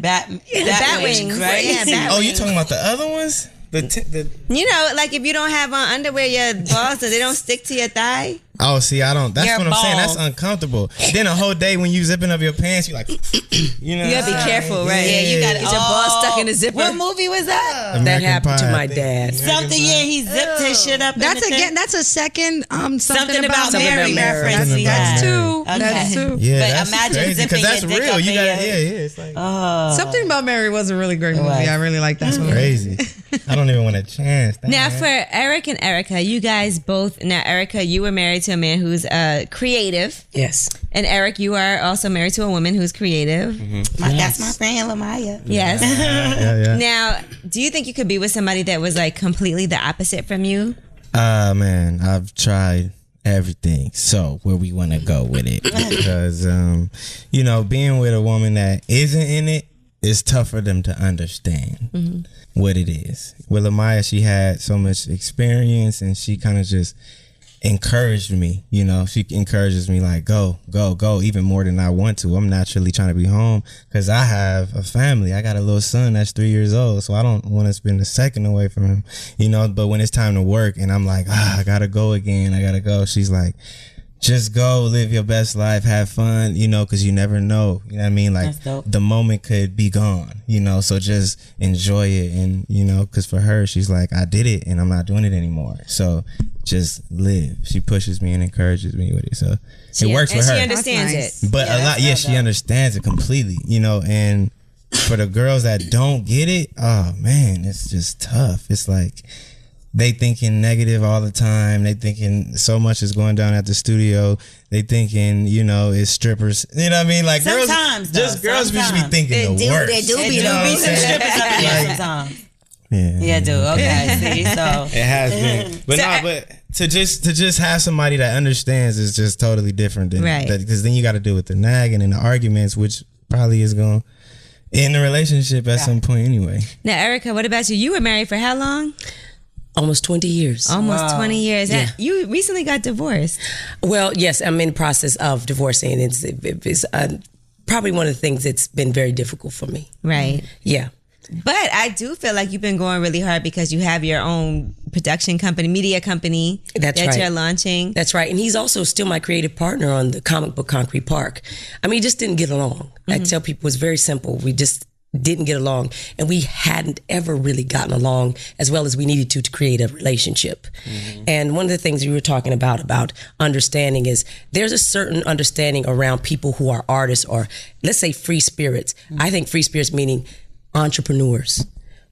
bat wings, right? Yeah, bat oh, wings. you talking about the other ones? You know, like if you don't have on underwear, your balls, they don't stick to your thigh. Oh, see, I don't. That's Your what I'm saying. balls. That's uncomfortable. Then a whole day when you zipping up your pants, you like, you know. You gotta be careful, right? Yeah, you got Get your balls stuck in the zipper. What movie was that? That happened to my dad. Something. Yeah, he zipped his shit up. That's in the again. thing. That's a second. Something about about Mary. Mary. Something That's about two. Okay. That's two. Yeah, But that's imagine crazy zipping because that's your dick real. up You in got your- it's like Something about Mary was a really great movie. was. I really like that movie. crazy. I don't even want a chance. Now, for Eric and Erika, you guys both. Now, Erika, you were married to a man who's creative, Yes. and Eric, you are also married to a woman who's creative. That's my friend Lamaya. Yes. yeah. Now, do you think you could be with somebody that was like completely the opposite from you? Man, I've tried everything. So where we want to go with it, because you know, being with a woman that isn't in it is tough for them to understand what it is. With Amaya, she had so much experience, and she kind of just encouraged me. You know, she encourages me like, go, even more than I want to. I'm naturally trying to be home because I have a family. I got a little son that's 3 years old, so I don't want to spend a second away from him. You know, but when it's time to work and I'm like, I gotta go again, I gotta go, she's like, just go, live your best life, have fun, you know, because you never know. You know what I mean? Like, the moment could be gone, you know, so just enjoy it. And, you know, because for her, she's like, I did it and I'm not doing it anymore. So just live. She pushes me and encourages me with it. So it works for her. She understands That's it. But she understands it completely, you know, and for the girls that don't get it, oh man, it's just tough. It's like, they thinking negative all the time. They thinking so much is going down at the studio. They thinking, you know, it's strippers. You know what I mean? Like Sometimes, girls sometimes. just be thinking the worst. There do be some strippers up in there sometimes. Yeah. Yeah, do. Okay, see, so It has been. But but to just have somebody that understands is just totally different than Right. that, because then you got to deal with the nagging and the arguments, which probably is going to end the relationship at some point anyway. Now, Erika, what about you? You were married for how long? Almost 20 years. Almost 20 years. Yeah. You recently got divorced. Well, yes, I'm in the process of divorcing. It's probably one of the things that's been very difficult for me. Right. Yeah. But I do feel like you've been going really hard because you have your own production company, media company That's that right. you're launching. That's right. And he's also still my creative partner on the comic book Concrete Park. I mean, he just didn't get along. I tell people it was very simple. We just didn't get along, and we hadn't ever really gotten along as well as we needed to create a relationship. And one of the things you were talking about understanding is there's a certain understanding around people who are artists, or let's say free spirits. I think free spirits meaning entrepreneurs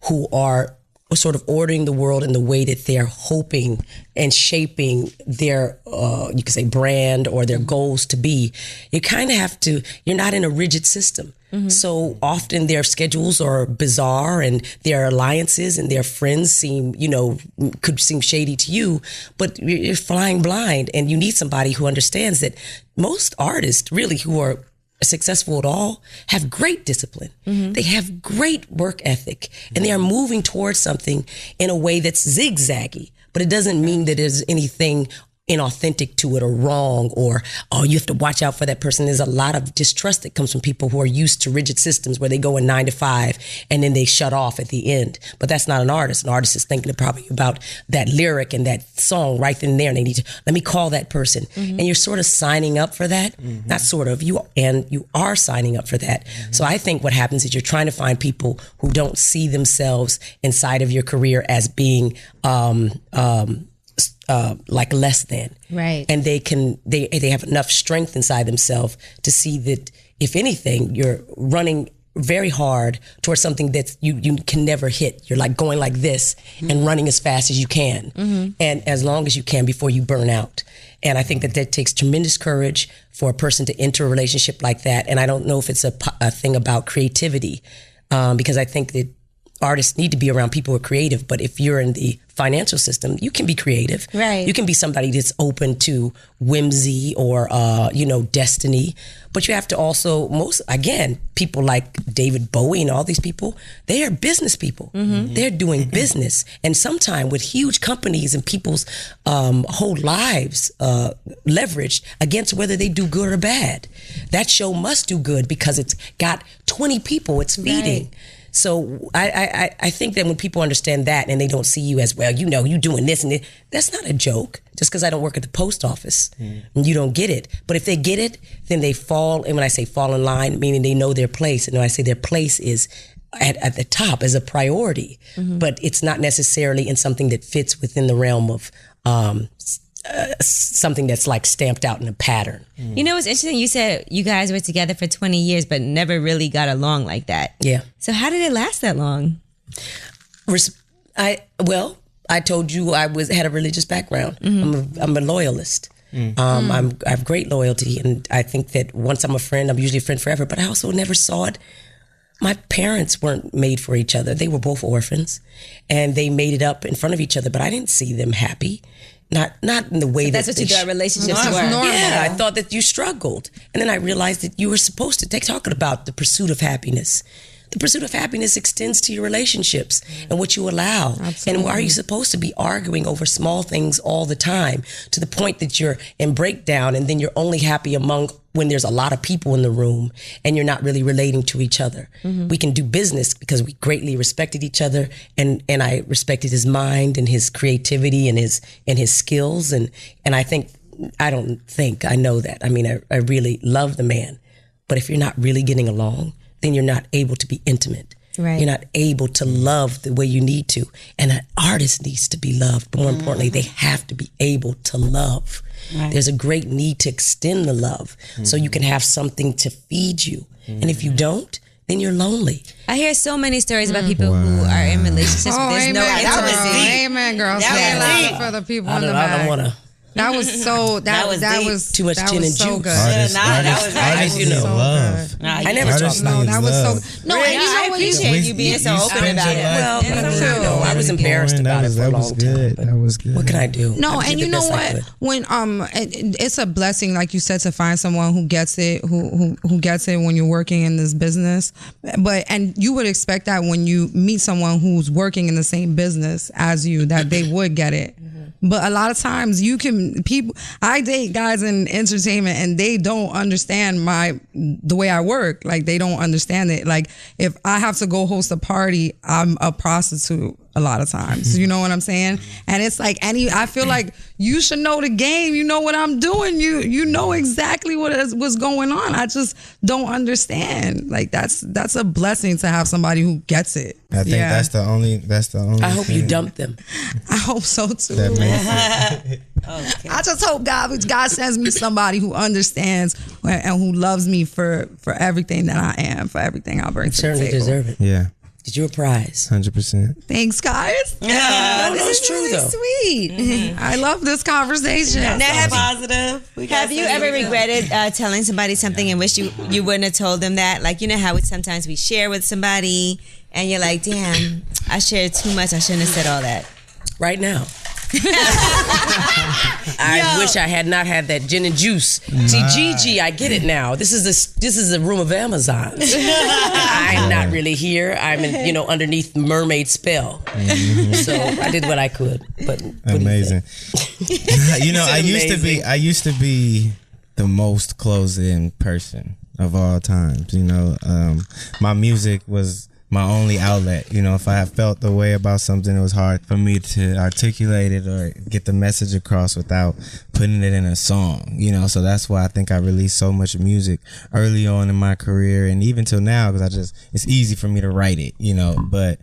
who are sort of ordering the world in the way that they're hoping and shaping their, you could say brand or their goals to be. You kind of have to, you're not in a rigid system. So often their schedules are bizarre and their alliances and their friends seem, you know, could seem shady to you, but you're flying blind, and you need somebody who understands that most artists really who are successful at all have great discipline. They have great work ethic, and they are moving towards something in a way that's zigzaggy, but it doesn't mean that there's anything inauthentic to it or wrong, or you have to watch out for that person. There's a lot of distrust that comes from people who are used to rigid systems where they go in 9 to 5 and then they shut off at the end. But that's not an artist. An artist is thinking probably about that lyric and that song right then and there, and they need to, let me call that person. And you're sort of signing up for that. Not sort of, you are signing up for that. So I think what happens is you're trying to find people who don't see themselves inside of your career as being like less than. Right. And they have enough strength inside themselves to see that if anything, you're running very hard towards something that you can never hit. You're like going like this and running as fast as you can, and as long as you can before you burn out. And I think that takes tremendous courage for a person to enter a relationship like that. And I don't know if it's a thing about creativity, because I think that artists need to be around people who are creative. But if you're in the financial system, you can be creative. Right. You can be somebody that's open to whimsy or, destiny. But you have to also, people like David Bowie and all these people, they are business people. They're doing business. And sometimes with huge companies and people's whole lives leveraged against whether they do good or bad. That show must do good because it's got 20 people it's feeding. Right. So I think that when people understand that and they don't see you as, well, you doing this and this, that's not a joke. Just because I don't work at the post office, you don't get it. But if they get it, then they fall. And when I say fall in line, meaning they know their place. And when I say their place is at the top as a priority, but it's not necessarily in something that fits within the realm of something that's like stamped out in a pattern. You know, it's interesting. You said you guys were together for 20 years, but never really got along like that. Yeah. So how did it last that long? I told you I had a religious background. I'm a loyalist. I have great loyalty, and I think that once I'm a friend, I'm usually a friend forever. But I also never saw it. My parents weren't made for each other. They were both orphans, and they made it up in front of each other. But I didn't see them happy. Not in the way that's what you thought relationships were. Yeah, I thought that you struggled. And then I realized that you were supposed to talking about the pursuit of happiness. The pursuit of happiness extends to your relationships and what you allow. Absolutely. And why are you supposed to be arguing over small things all the time to the point that you're in breakdown and then you're only happy when there's a lot of people in the room and you're not really relating to each other. We can do business because we greatly respected each other, and I respected his mind and his creativity and his skills, and I know that. I mean, I really love the man. But if you're not really getting along, then you're not able to be intimate. Right. You're not able to love the way you need to. And an artist needs to be loved. But more importantly, they have to be able to love. Right. There's a great need to extend the love so you can have something to feed you. And if you don't, then you're lonely. I hear so many stories about people who are in relationships. There's no intimacy. Amen, girl. Stay alive for the people in the back. I don't want to. That was so. That was too much gin and juice. So good. That was love. I never talked about it. That was so. No, and you know what? I appreciate you being so open about it. Well, I was embarrassed about it for a long time. That was good. What can I do? No, and you know what? When it's a blessing, like you said, to find someone who gets it, who gets it when you're working in this business. And you would expect that when you meet someone who's working in the same business as you, that they would get it. But a lot of times I date guys in entertainment and they don't understand the way I work. Like, they don't understand it. Like, if I have to go host a party, I'm a prostitute a lot of times. You know what I'm saying? And it's like, I feel like you should know the game. You know what I'm doing. You know exactly what's going on. I just don't understand. Like, that's a blessing to have somebody who gets it. I think that's the only I hope you dump them. I hope so too. Okay. I just hope God sends me somebody who understands and who loves me for everything that I am, for everything I bring to the table. Certainly deserve it. Yeah. Did you a prize? 100%. Thanks, guys. No, this is true really though. Sweet. I love this conversation. Now, Positive. Have you ever regretted telling somebody something and wish you wouldn't have told them that? Like, you know how sometimes we share with somebody and you're like, damn, I shared too much. I shouldn't have said all that. Right now. I wish I had not had that gin and juice. See, Gigi, I get it now. This is a room of Amazon. I'm not really here. I'm in, underneath mermaid spell. So I did what I could. But amazing. I used to be the most closed in person of all times. My music was my only outlet. If I felt the way about something, it was hard for me to articulate it or get the message across without putting it in a song, so that's why I think I released so much music early on in my career and even till now, because it's easy for me to write it, but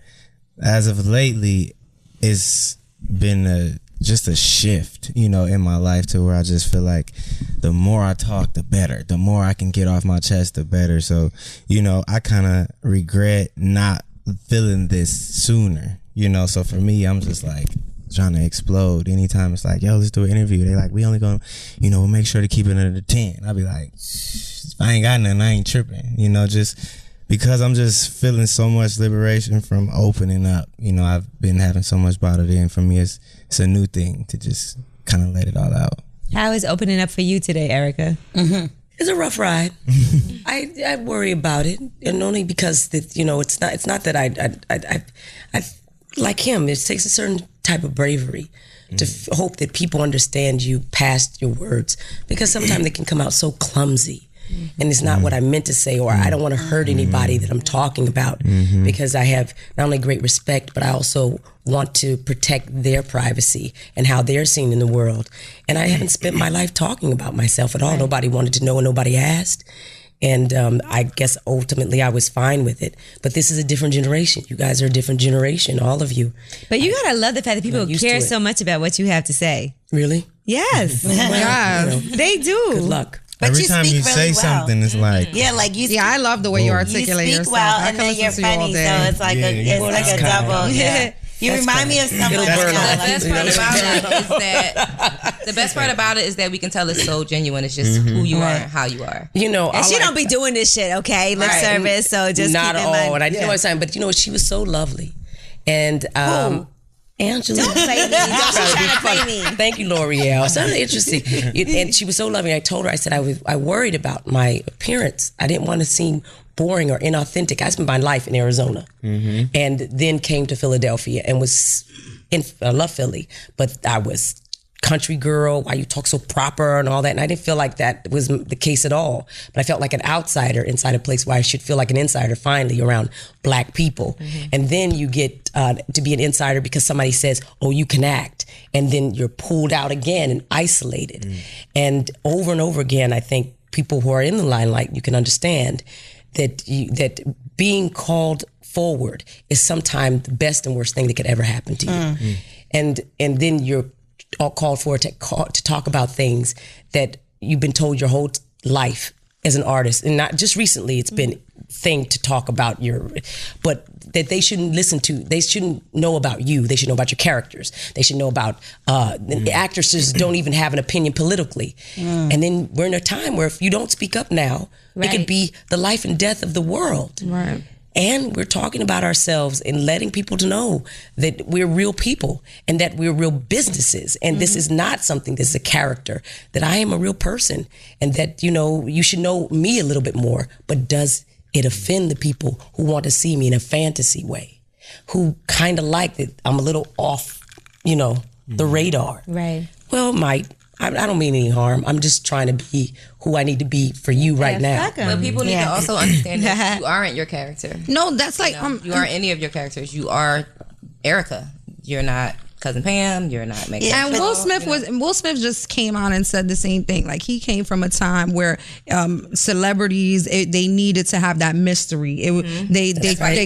as of lately, it's been just a shift, you know, in my life to where I just feel like the more I talk, the better. The more I can get off my chest, the better. So, you know, I kind of regret not feeling this sooner, you know. So for me, I'm just like trying to explode. Anytime it's like, yo, let's do an interview, they like, we only gonna, you know, we'll make sure to keep it under 10. I'll be like, if I ain't got nothing, I ain't tripping, you know, just because I'm just feeling so much liberation from opening up. You know, I've been having so much bottled in. For me, it's a new thing to just kind of let it all out. How is opening up for you today, Erika? It's a rough ride. I worry about it, and only because you know, it's not that I like him. It takes a certain type of bravery to hope that people understand you past your words, because sometimes they can come out so clumsy. And it's not what I meant to say, or I don't want to hurt anybody that I'm talking about, because I have not only great respect, but I also want to protect their privacy and how they're seen in the world. And I haven't spent my life talking about myself at all. Nobody wanted to know and nobody asked. And I guess ultimately I was fine with it. But this is a different generation. You guys are a different generation, all of you. But you gotta love the fact that people care so much about what you have to say. Really? Yes. Well, you know, they do. good luck. But Every you time speak you really say well. something, it's like, like you. Yeah, I love the way you articulate You speak yourself. well, I and can then you're listen to you all funny, day. so it's like a double. Yeah. You remind me of someone. It'll burn off. The best part about it is that the best part about it is that we can tell it's so genuine. It's just who you are and how you are. You know, And she don't be doing this shit, okay? Lip service, so just not keep at in mind. all. And I didn't know what time, but you know, she was so lovely, and Angela. Don't play me. Don't she trying to play me. Thank you, L'Oreal. It sounded interesting. And she was so loving. I told her, I said, I worried about my appearance. I didn't want to seem boring or inauthentic. I spent my life in Arizona and then came to Philadelphia and I love Philly, but I was country girl, why you talk so proper and all that. And I didn't feel like that was the case at all. But I felt like an outsider inside a place where I should feel like an insider finally around black people. And then you get to be an insider because somebody says, oh, you can act. And then you're pulled out again and isolated. And over again, I think people who are in the limelight, you can understand that being called forward is sometimes the best and worst thing that could ever happen to you. And then you're all called for to talk about things that you've been told your whole life as an artist, and not just recently. It's been thing to talk about but that they shouldn't listen to. They shouldn't know about you. They should know about your characters. They should know about the actresses don't even have an opinion politically. And then we're in a time where if you don't speak up now, it could be the life and death of the world. Right. And we're talking about ourselves and letting people to know that we're real people and that we're real businesses. And this is not something that's a character, that I am a real person, and that, you know, you should know me a little bit more. But does it offend the people who want to see me in a fantasy way, who kind of like that I'm a little off, you know, the radar? Right. Well, I don't mean any harm. I'm just trying to be who I need to be for you right now. But people need to also understand that you aren't your character. No, that's like You aren't any of your characters. You are Erika. You're not Cousin Pam. You're not Megan. And Will Smith just came on and said the same thing. Like, he came from a time where celebrities they needed to have that mystery. They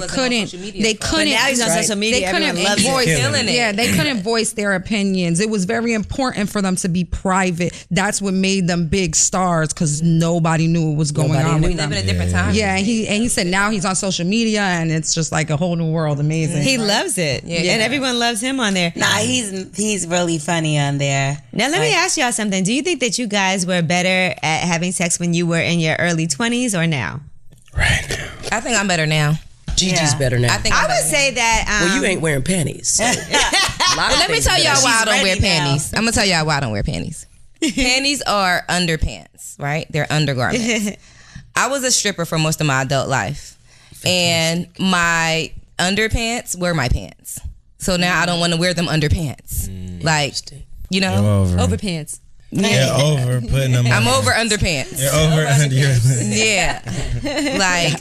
couldn't. But now he's on social media. Everyone loves it. Yeah, they couldn't voice their opinions. It was very important for them to be private. That's what made them big stars, because nobody knew what was going on. We live in a different time. Yeah, and he said now he's on social media and it's just like a whole new world. Amazing. He loves it. Yeah. And everyone loves him on there. Nah, he's really funny on there. Now let me ask y'all something. Do you think that you guys were better at having sex when you were in your early 20s or now? Right now. I think I'm better now. Gigi's better now. I would say that. Well, you ain't wearing panties. So. Let me tell y'all why I don't wear panties. I'm gonna tell y'all why I don't wear panties. Panties are underpants, right? They're undergarments. I was a stripper for most of my adult life, and my underpants were my pants. So now I don't want to wear them underpants. Like, you know, overpants. Yeah, over putting them. I'm over underpants. You're over under your. Yeah, like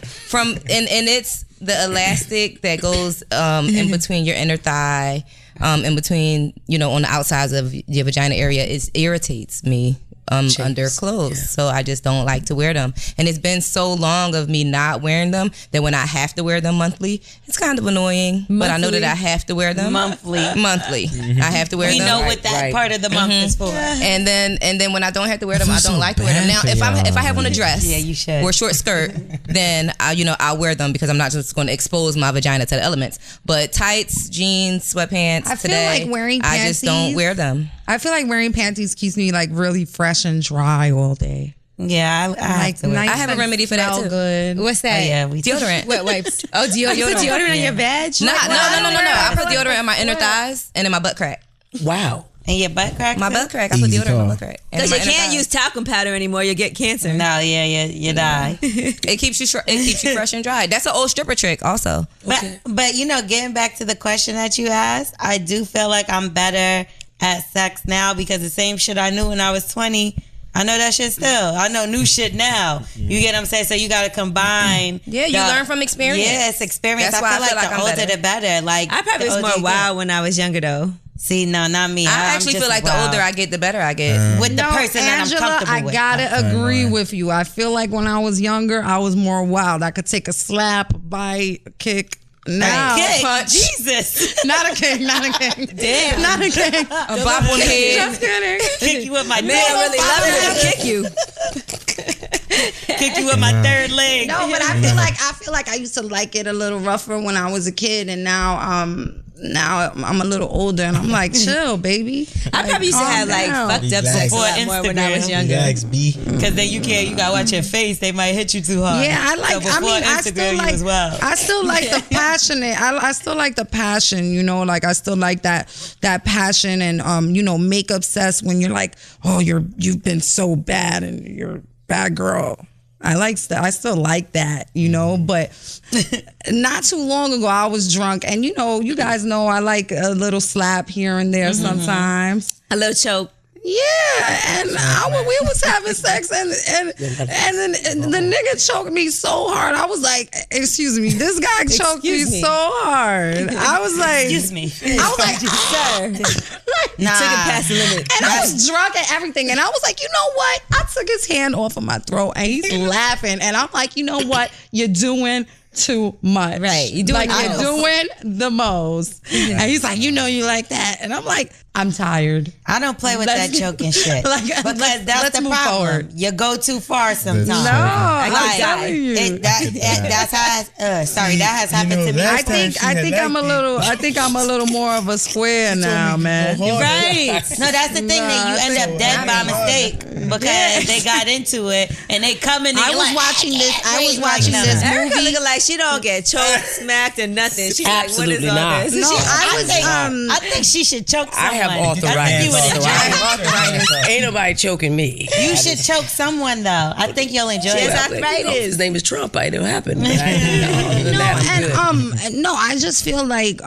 and it's the elastic that goes in between your inner thigh, in between, you know, on the outsides of your vagina area. It irritates me under clothes. So I just don't like to wear them. And it's been so long of me not wearing them that when I have to wear them monthly, it's kind of annoying. But I know that I have to wear them monthly. I have to wear them. We know what that part of the month is for. And then when I don't have to wear them, I don't like to wear them. Now, if I have on a dress, you should, or a short skirt, then I'll wear them because I'm not just going to expose my vagina to the elements. But tights, jeans, sweatpants, I feel like wearing panties, I just don't wear them. I feel like wearing panties keeps me like really fresh and dry all day. Yeah, I have a remedy for that too. Good. What's that? Deodorant. Wet wipes. Oh, deodorant. You put deodorant on your vag? No. I put deodorant in my inner thighs and in my butt crack. Wow. And your butt crack? My butt crack. I put deodorant in my butt crack. Because you can't use talcum powder anymore. You get cancer. No, you die. It keeps you fresh and dry. That's an old stripper trick also. But getting back to the question that you asked, I do feel like I'm better at sex now because the same shit I knew when I was 20, I know that shit still. I know new shit now. You get what I'm saying? So you got to combine. Yeah, you learn from experience. Yes, experience. That's I why feel like the older the better. Like I probably was more wild when I was younger though. See, no, not me. I actually feel like the older I get, the better I get. With the person that I'm comfortable with. I gotta agree with you. I feel like when I was younger, I was more wild. I could take a slap, bite, a kick. Now, punch. Jesus. Not a kick. Damn. Not a kick. A bop on the head. Just kidding. Kick you with my man. I really love it. Kick you. Kick you with my third leg. No, but I feel like I used to like it a little rougher when I was a kid, and now I'm a little older, and I'm like, chill, baby. I probably used to have like fucked up sex a lot more when I was younger. Because then you gotta watch your face. They might hit you too hard. Yeah, I still like the passionate. I still like the passion. Like I still like that passion, and make obsessed when you're like, oh, you've been so bad, and you're a bad girl. I still like that, but not too long ago I was drunk, and you guys know I like a little slap here and there sometimes. A little choke. Yeah, and we was having sex, and then the nigga choked me so hard. I was like, excuse me, this guy choked me so hard. I was like, excuse me. I was like, sir. You took it past the limit. And I was drunk and everything, and I was like, you know what? I took his hand off of my throat, and he's laughing, and I'm like, you know what? You're doing too much. Right. You're doing the most. And he's like, you like that. And I'm like, I'm tired. I don't play with that choking shit. Because that's the problem. Forward. You go too far sometimes. No, I telling you. That's how that has happened to me. I think I'm a little more of a square now, man. Right. No, that's the thing that you end up dead by mistake because they got into it and they come in. I was watching this movie. Erika looking like she don't get choked, smacked, and nothing. She's absolutely like, what not. is all this? I think she should choke someone. I have arthritis. Ain't nobody choking me. You should choke someone though. I think you'll enjoy it. His name is Trump. I know happened. I just feel like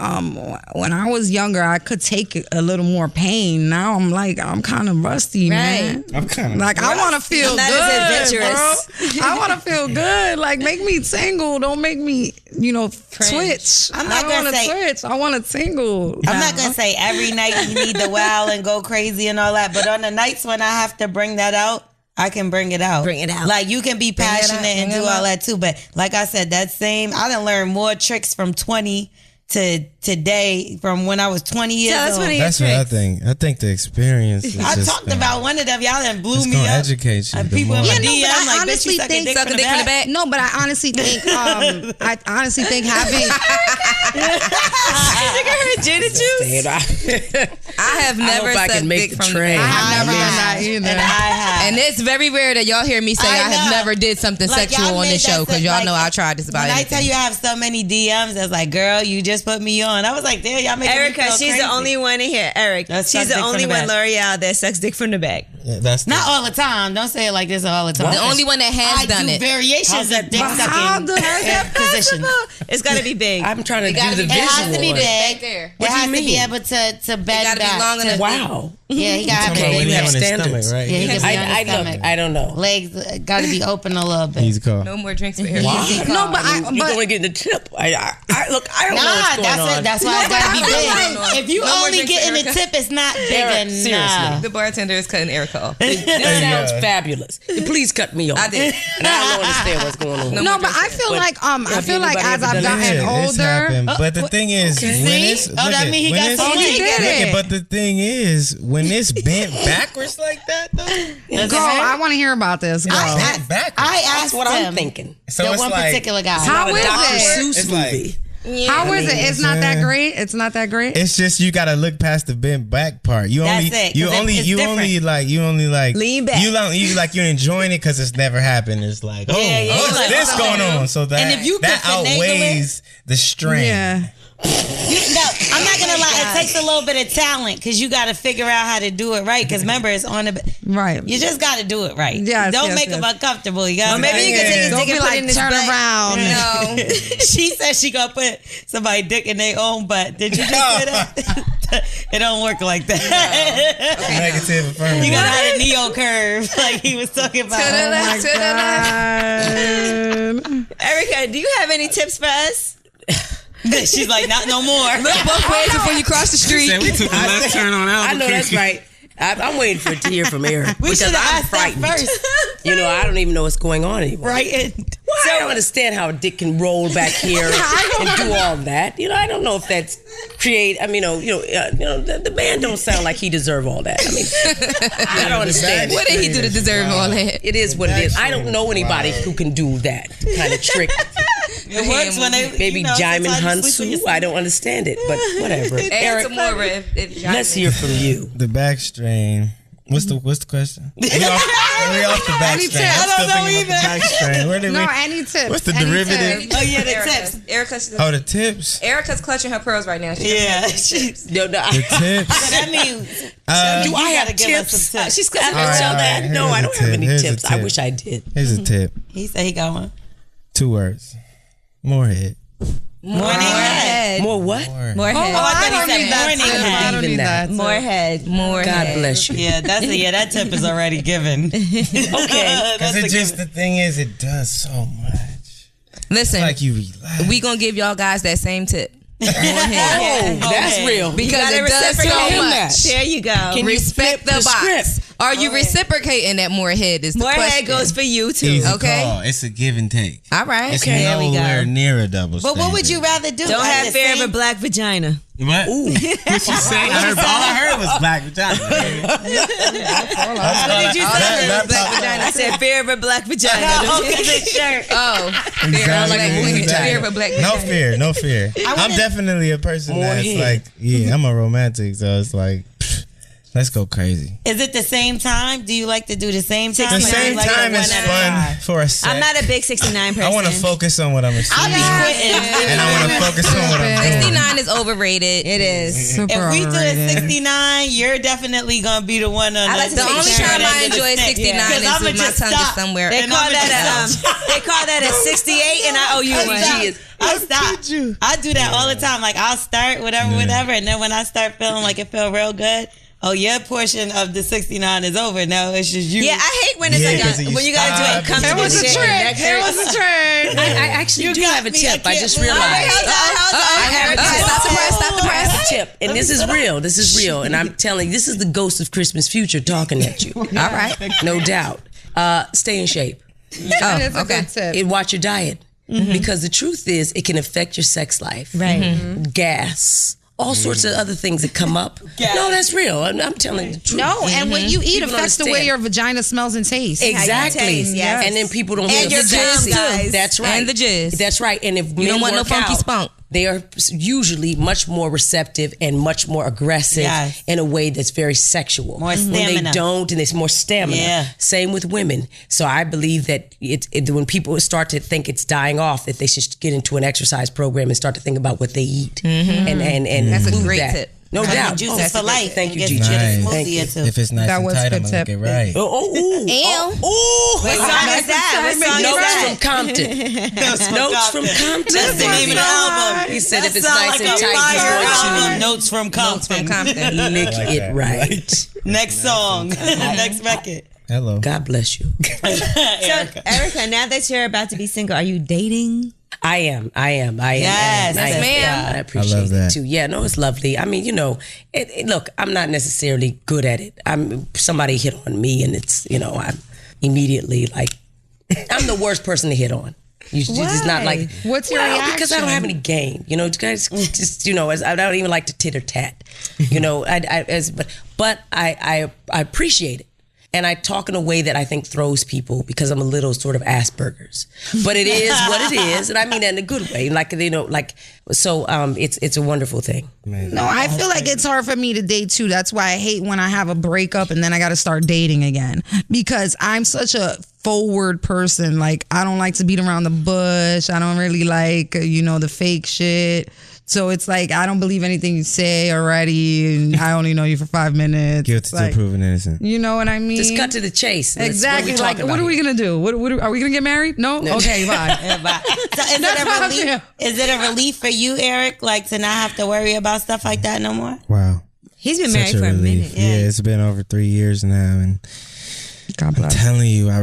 when I was younger, I could take a little more pain. Now I'm kind of rusty, man. I'm kind of like I want to feel good, bro. I want to feel good. Like make me tingle. Don't make me, twitch. I'm not gonna say twitch. I want to tingle. I'm not gonna say every night you need to wow and go crazy and all that, but on the nights when I have to bring that out, I can bring it out. Bring it out. Like you can be passionate and do all that too, but like I said, I done learned more tricks from 20 to today from when I was 20 years old. That's what I think. I think the experience is I talked about one of them. Y'all done blew me up. Educate you. People in my DM I like, honestly bitch, think suck a dick from the back. No, but I honestly think having her gin juice. I have never sucked dick from the back. I have never done that either. And I have. And it's very rare that y'all hear me say I have never did something sexual on this show because y'all know I tried this about it. When anything. I tell you I have so many DMs that's like, girl, you just put me on. I was like, damn, y'all making Erika, me feel she's crazy. the only one in here. Eric, she's the only one L'Oreal that sucks dick from the back. Yeah, that's not all the time. Don't say it like this all the time. The only one that has done it. Variations of dick sucking positions. It's got to be big. I'm trying to do the visual. It has to be big. Right there. It has to be able to bend back. back. Wow. Yeah, he got to Okay, have you have on his standards. stomach, right? Yeah, he could be on his stomach. I don't know. Legs got to be open a little bit. Easy call. No more drinks for Eric. No, but You're going to get the tip. I don't know what's going on. That's why it's got to be big. If you No more only drinks for getting the Erica. tip, it's not big Eric, enough. seriously. The bartender is cutting Eric off. This sounds fabulous. Please cut me off. I did. And I don't understand what's going on. No, but I feel like have anybody as ever I've done gotten Yeah, it's happened. older. But the thing is, when it's that mean he got some He did it. but the thing is, when it's bent backwards like that, though, Go, I want to hear about this. Go. bent backwards. I That's asked what him. I'm thinking. So The it's one like, particular guy. How Not a is Dr. it? Seuss It's like- movie. How is it? It's not that saying? great. It's not that great. It's just you gotta look past the bent back part. You That's only, it, 'cause you it's only different. Lean back. You're enjoying it because it's never happened. It's like, yeah, what's like, this going on? So that And if you that could finagle outweighs the strain. Yeah. No, I'm not gonna lie. It takes a little bit of talent because you got to figure out how to do it right. Because remember, it's on the. Right. You just got to do it right. Yes, Don't yes, make yes. them uncomfortable. You got. Or maybe you can take his Don't dick be and put like it in his turn butt. around. No. She said she gonna put somebody dick in their own butt. Did you just say that? It don't work like that. Negative affirmative. You gotta have a neo curve, like he was talking about. To the left, to the left. Erica, do you have any tips for us? She's like, not no more. Look both ways before you cross the street. We took a left turn on I know that's Albuquerque. right. I'm waiting for it to hear from Eric We because should have I'm asked that frightened. first, You know, I don't even know what's going on anymore. right? Well, I don't understand how a dick can roll back here and do all that. You know, I don't know if that's create. I mean, the man don't sound like he deserve all that. I mean, I don't understand. What did he do to deserve all that? It is what it is. I don't know anybody who can do that kind of trick. It works when they Maybe Jaimin Hansu. I don't understand it, but whatever. Eric, Eric, let's hear from you. The back strain. What's the question? We off the back Any strain. tips? I'm I still don't know thinking about the back strain. Where did No, we? any tips? What's the Any derivative? tips? Oh yeah, the tips. Erica's Oh, the tips. Erica's clutching her pearls right now. Yeah. No, The tips. That means do I have gotta give us tips? some tips. She's going to All tell right, that. No, I here's don't a have tip. any Here's a tips. I tip. wish I did. Here's a tip. He said he got one. 2 words. More head. Morning head. More what? More head. Oh, I thought he said morning I head. don't need that. More head. More God head. bless you. Yeah, that tip is already given. Okay. Because it just, the thing is, it does so much. Listen, Like you relax. we gonna give y'all guys that same tip. More head. Oh, that's real. Because gotta it does reciprocate so him much. that. There you go. Can you Respect flip the the box. script? Are you reciprocating that more head is the More question. head goes for you too. Easy Okay. call. It's a give and take. All right. It's there we go. nowhere near a double But what would standard. you rather do? Don't Like have the fear of same- a black vagina. What? What she say? All I heard was black vagina. What did you say? I said fear of a black vagina. Oh, fear of a black No fear, no fear. I'm definitely a person More that's head. like, yeah, I'm a romantic, so it's like, pfft, let's go crazy. Is it the same time? Do you like to do the same time? The Or do you same like time the is one at a fun time? for a sec. I'm not a big 69 person. I want to focus on what I'm I'll receiving, be quitting. and I want to focus on what I'm doing. 69 is overrated. It is. Super If we do a overrated. 69, you're definitely gonna be the one on I like the to The only Sure, time I end of the enjoy stick. 69 'Cause is I'ma when my just tongue is stop. somewhere. They And call I'ma that just they call that a 68, and I owe you one. I stop. I do that all the time. Like I'll start whatever, and then when I start feeling like it feel real good, oh, your portion of the 69 is over. Now it's just you. Yeah, I hate when it's Yeah, like 'cause you when you gotta do it stop. comfortable. It was a shit. trick. That It was a trick. I actually do got have a me. tip. I I can't just believe it. realized. I have a tip. Stop the press. Stop the I press. have a tip, and this is real. This is real, and I'm telling you, this is the ghost of Christmas future talking at you. All right. No doubt. Stay in shape. That is a okay. good tip. And watch your diet. Because the truth is, it can affect your sex life. Right. Gas. All sorts of other things that come up. No, that's real. I'm telling you the truth. No, and when you eat, People affects the way understand. your vagina smells and tastes. Exactly. taste, yes. And then people don't And feel your jizz gums, guys. That's right. And the jizz. That's right. And if You men don't want no work funky out, spunk. they are usually much more receptive and much more aggressive Yes. in a way that's very sexual. More When stamina. they don't, and it's more stamina. Yeah. Same with women. So I believe that when people start to think it's dying off, that they should get into an exercise program and start to think about what they eat and That's a include great that. tip. No doubt. Juices for life. Thank you, Get Gigi. you a Nice. smoothie or two. If it's nice That and was tight, good I'm gonna tip. get right. What song is that? What song is Notes that? from Compton. Notes from Compton. That's the name of the album. He said if it's Sound nice like and a tight, fire he's album. going Notes from Compton. to lick like it that. right. Next song. Next record. Hello. God bless you. So, Erica, now that you're about to be single, are you dating? I am. Yes, I am. ma'am. I appreciate I love it that. too. Yeah, no, it's lovely. I mean, look, I'm not necessarily good at it. Somebody hit on me, and it's, I'm immediately like, I'm the worst person to hit on. It's not like, What's your reaction? because I don't have any game. Guys, just I don't even like to titter tat. But I appreciate it. And I talk in a way that I think throws people because I'm a little sort of Asperger's. But it is what it is. And I mean that in a good way. It's a wonderful thing. No, I feel like it's hard for me to date too. That's why I hate when I have a breakup and then I got to start dating again, because I'm such a forward person. Like, I don't like to beat around the bush. I don't really like, the fake shit. So it's like, I don't believe anything you say already, and I only know you for 5 minutes. Guilty till proven innocent. You know what I mean? Just cut to the chase. Exactly. What are we going to do? What are we going to get married? No? Okay, bye. So is it a relief for you, Eric, like to not have to worry about stuff like that no more? Wow. He's been Such married for a minute. Yeah, it's been over 3 years now, and God bless. I'm telling you, I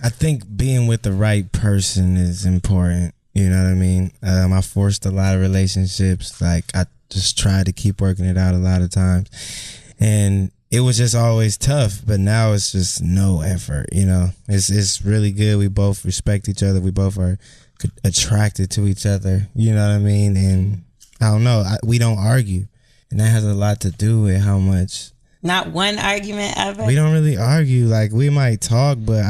think being with the right person is important. You know what I mean? I forced a lot of relationships. Like, I just tried to keep working it out a lot of times. And it was just always tough. But now it's just no effort, It's really good. We both respect each other. We both are attracted to each other. You know what I mean? And I don't know. We don't argue. And that has a lot to do with how much. Not one argument ever? We don't really argue. Like, we might talk, but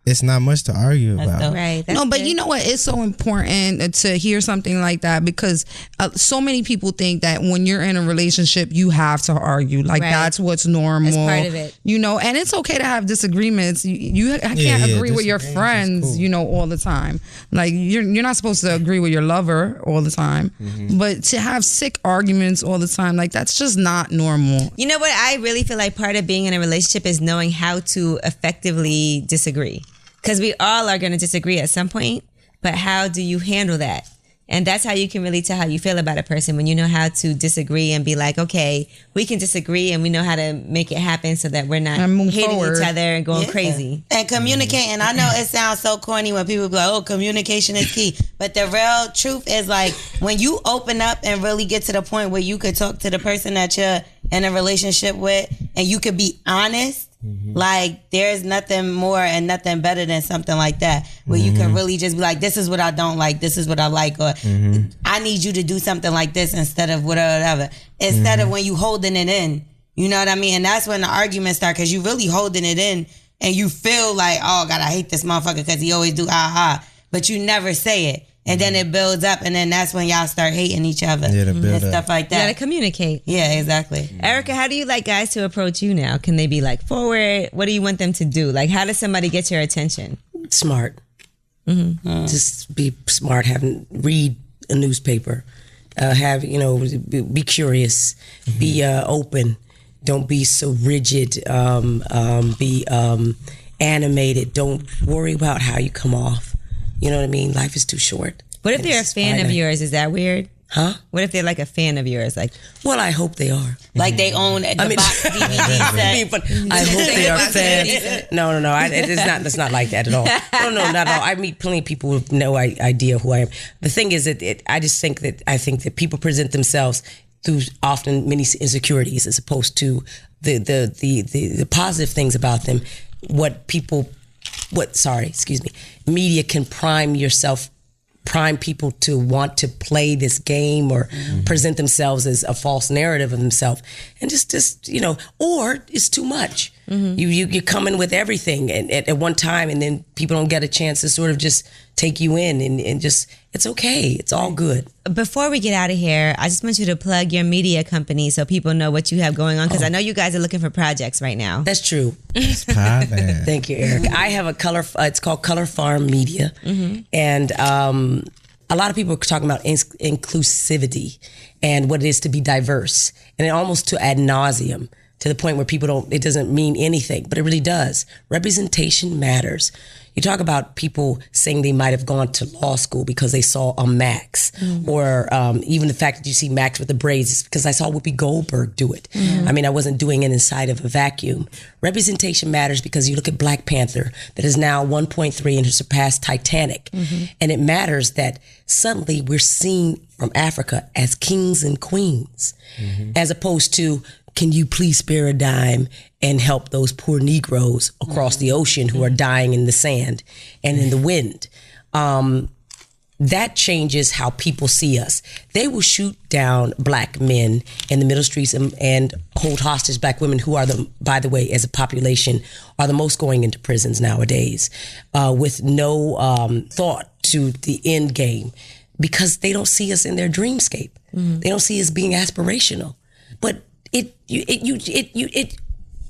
it's not much to argue about. Right. No, but you know what? It's so important to hear something like that, because so many people think that when you're in a relationship, you have to argue. Like, that's what's normal. That's part of it. And it's okay to have disagreements. I can't agree with your friends, cool. All the time. Like, you're not supposed to agree with your lover all the time. Mm-hmm. But to have sick arguments all the time, like, that's just not normal. You know what? I really feel like part of being in a relationship is knowing how to effectively disagree. Because we all are going to disagree at some point, but how do you handle that? And that's how you can really tell how you feel about a person, when you know how to disagree and be like, okay, we can disagree and we know how to make it happen so that we're not hating each other and going crazy. And communicating. I know it sounds so corny when people go, oh, communication is key. But the real truth is, like, when you open up and really get to the point where you could talk to the person that you're in a relationship with and you could be honest, like, there's nothing more and nothing better than something like that, where you can really just be like, this is what I don't like, this is what I like, or I need you to do something like this instead of whatever. Instead of when you holding it in, you know what I mean? And that's when the arguments start, because you really holding it in and you feel like, oh God, I hate this motherfucker because he always do but you never say it. And then it builds up, and then that's when y'all start hating each other and stuff like that. You gotta communicate. Yeah, exactly. Erica, how do you like guys to approach you now? Can they be like forward? What do you want them to do? Like, how does somebody get your attention? Smart. Just be smart. Read a newspaper. Be curious. Be open. Don't be so rigid. Be animated. Don't worry about how you come off. You know what I mean? Life is too short. What if they're a fan of yours? Is that weird? Huh? What if they're like a fan of yours? Like, well, I hope they are. Like they own the box DVD set. But I hope they are fans. No. It's not like that at all. No, not at all. I meet plenty of people with no idea who I am. The thing is that I think that people present themselves through often many insecurities, as opposed to the positive things about them. Media can prime people to want to play this game or present themselves as a false narrative of themselves, and just or it's too much. You come in with everything at one time, and then people don't get a chance to sort of just take you in and just, it's okay. It's all good. Before we get out of here, I just want you to plug your media company so people know what you have going on, because I know you guys are looking for projects right now. That's true. It's poppin'. Thank you, Eric. I have it's called Color Farm Media, and a lot of people are talking about inclusivity and what it is to be diverse. and almost to ad nauseum, to the point where it doesn't mean anything, but it really does. Representation matters. You talk about people saying they might have gone to law school because they saw a Max, or even the fact that you see Max with the braids is because I saw Whoopi Goldberg do it. I mean, I wasn't doing it inside of a vacuum. Representation matters because you look at Black Panther that is now 1.3 and has surpassed Titanic. And it matters that suddenly we're seen from Africa as kings and queens, as opposed to, can you please spare a dime and help those poor Negroes across the ocean who are dying in the sand and in the wind? That changes how people see us. They will shoot down Black men in the middle streets and hold hostage Black women who are, by the way, as a population, are the most going into prisons nowadays, with no thought to the end game, because they don't see us in their dreamscape. They don't see us being aspirational. But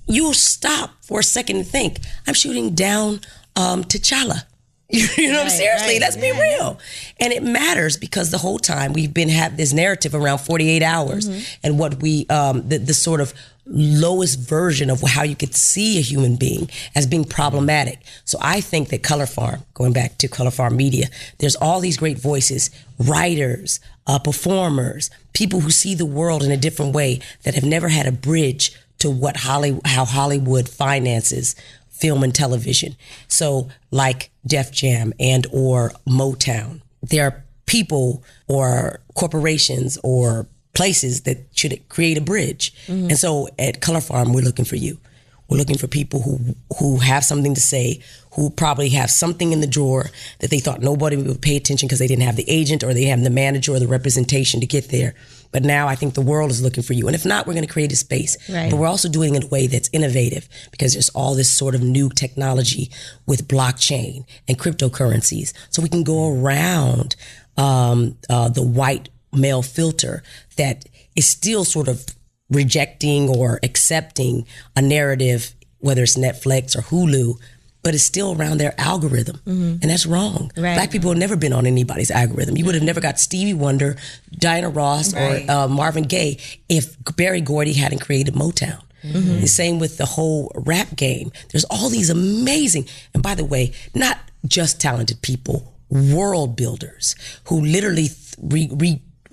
you'll stop for a second and think, I'm shooting down T'Challa. You know, seriously, let's be real. And it matters because the whole time we've been have this narrative around 48 hours and what we, the sort of lowest version of how you could see a human being as being problematic. So I think that Color Farm, going back to Color Farm Media, there's all these great voices, writers, performers, people who see the world in a different way that have never had a bridge to what how Hollywood finances film and television. So like Def Jam and or Motown, there are people or corporations or places that should create a bridge. And so at Color Farm, we're looking for you. We're looking for people who have something to say, who probably have something in the drawer that they thought nobody would pay attention because they didn't have the agent or they have the manager or the representation to get there. But now I think the world is looking for you. And if not, we're going to create a space. But we're also doing it in a way that's innovative because there's all this sort of new technology with blockchain and cryptocurrencies. So we can go around the white male filter that is still sort of rejecting or accepting a narrative, whether it's Netflix or Hulu, but it's still around their algorithm. And that's wrong. Black people have never been on anybody's algorithm. You would have never got Stevie Wonder, Diana Ross, or Marvin Gaye if Berry Gordy hadn't created Motown. The same with the whole rap game. There's all these amazing, and by the way, not just talented people, world builders who literally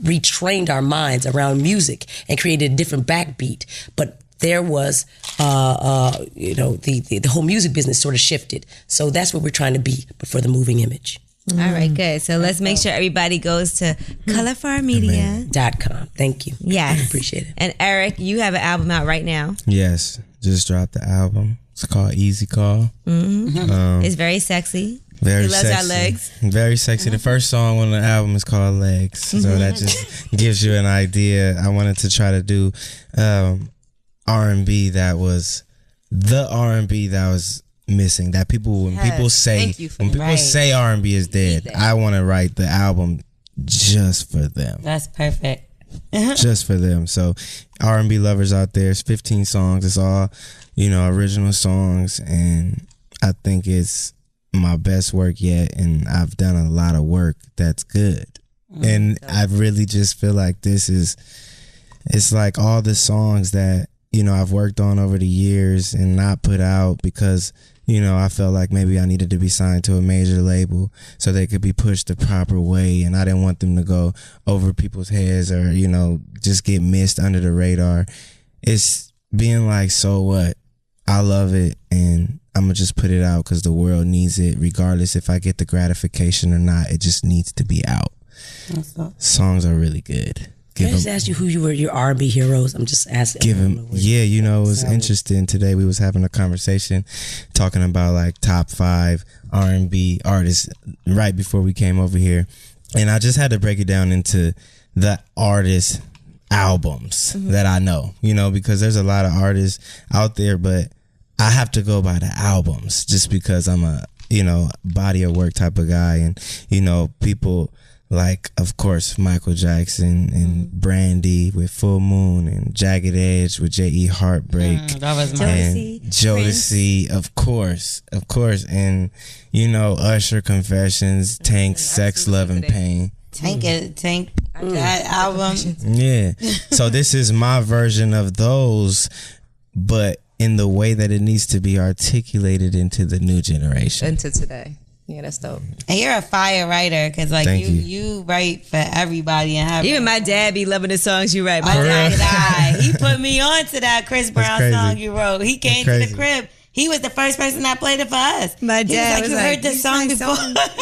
retrained our minds around music and created a different backbeat. But there was, the whole music business sort of shifted. So that's what we're trying to be, but for the moving image. All right, good. So let's make sure everybody goes to colorfarmedia.com. Thank you. Yes. I appreciate it. And Eric, you have an album out right now. Yes, just dropped the album. It's called Easy Call. It's very sexy. Very he loves sexy. our legs. Very sexy. The first song on the album is called Legs. So that just gives you an idea. I wanted to try to do R&B that was the R&B that was missing. That when people say R&B is dead, I want to write the album just for them. That's perfect. Just for them. So R&B lovers out there, it's 15 songs. It's all, original songs, and I think it's my best work yet, and I've done a lot of work that's good. And I really just feel like it's like all the songs that I've worked on over the years and not put out because I felt like maybe I needed to be signed to a major label so they could be pushed the proper way, and I didn't want them to go over people's heads or just get missed under the radar. It's being like, so what? I love it, and I'm gonna just put it out because the world needs it, regardless if I get the gratification or not. It just needs to be out. Songs are really good. Can I just ask you who you were, your R&B heroes? I'm just asking. It was interesting. Today we was having a conversation talking about like top 5 R&B artists right before we came over here, and I just had to break it down into the artists' albums that I know, because there's a lot of artists out there, but I have to go by the albums just because I'm a body of work type of guy, and people like, of course, Michael Jackson and Brandy with Full Moon and Jagged Edge with J.E. Heartbreak. That was Jodeci, of course. And, Usher, Confessions, Tank, Sex, Love, and Pain. Tank that album. Yeah. So this is my version of those, but in the way that it needs to be articulated into the new generation. Into today. Yeah, that's dope. And you're a fire writer because like you write for everybody and have even my dad be loving the songs you write. My dad, he put me on to that Chris Brown song you wrote. He came to the crib. He was the first person that played it for us. My dad was like, you heard this song before?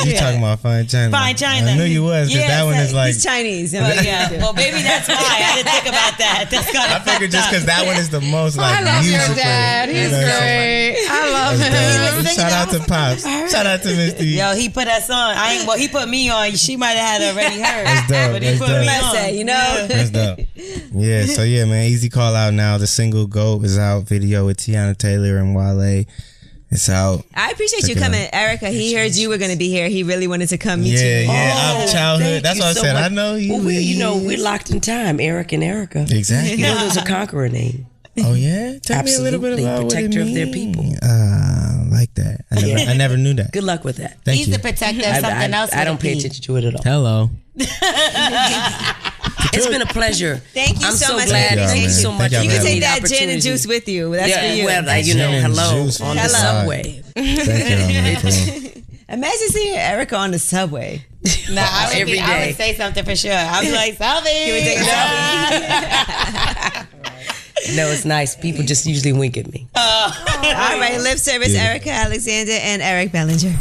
You talking about Fine China? Fine China. I knew you was because that one is like he's Chinese. Well, yeah. Well, maybe that's why I didn't think about that. That's kind of I figured just because that one is the most like I love musical. your dad. He's great. I love him. Shout out to Pops. Shout out to Misty. Yo, he put us on. He put me on. She might have had already heard. That's dope. But he put me on. Say, you know. That's dope. Yeah. So yeah, man. Easy call out now. The single "Goat" is out. Video with Tiana Taylor and Wale. It's out. I appreciate you coming, Erica. He heard you were going to be here. He really wanted to come meet you. Yeah, childhood. That's what I said. I know you. Well, we're locked in time, Eric and Erica. Exactly. You know, there's a conqueror name. Oh yeah, tell me a little bit about protector what it of their means. people. Like that. I never knew that. Good luck with that. Thank He's you. the protector of something else. I don't pay attention to it at all. Hello. It's been a pleasure. Thank you I'm so much. glad. Thank you man. so much. Thank You y'all can for take having that gin and juice with you. That's for you. Well, Gin and hello juice on the is subway. Thank you. Man. Imagine seeing Erica on the subway. Nah, I Every day. would say something for sure. I'd be like, Selfie. Can we take a No, it's nice. People just usually wink at me. All right, lip service, Erika Alexander and Eric Bellinger.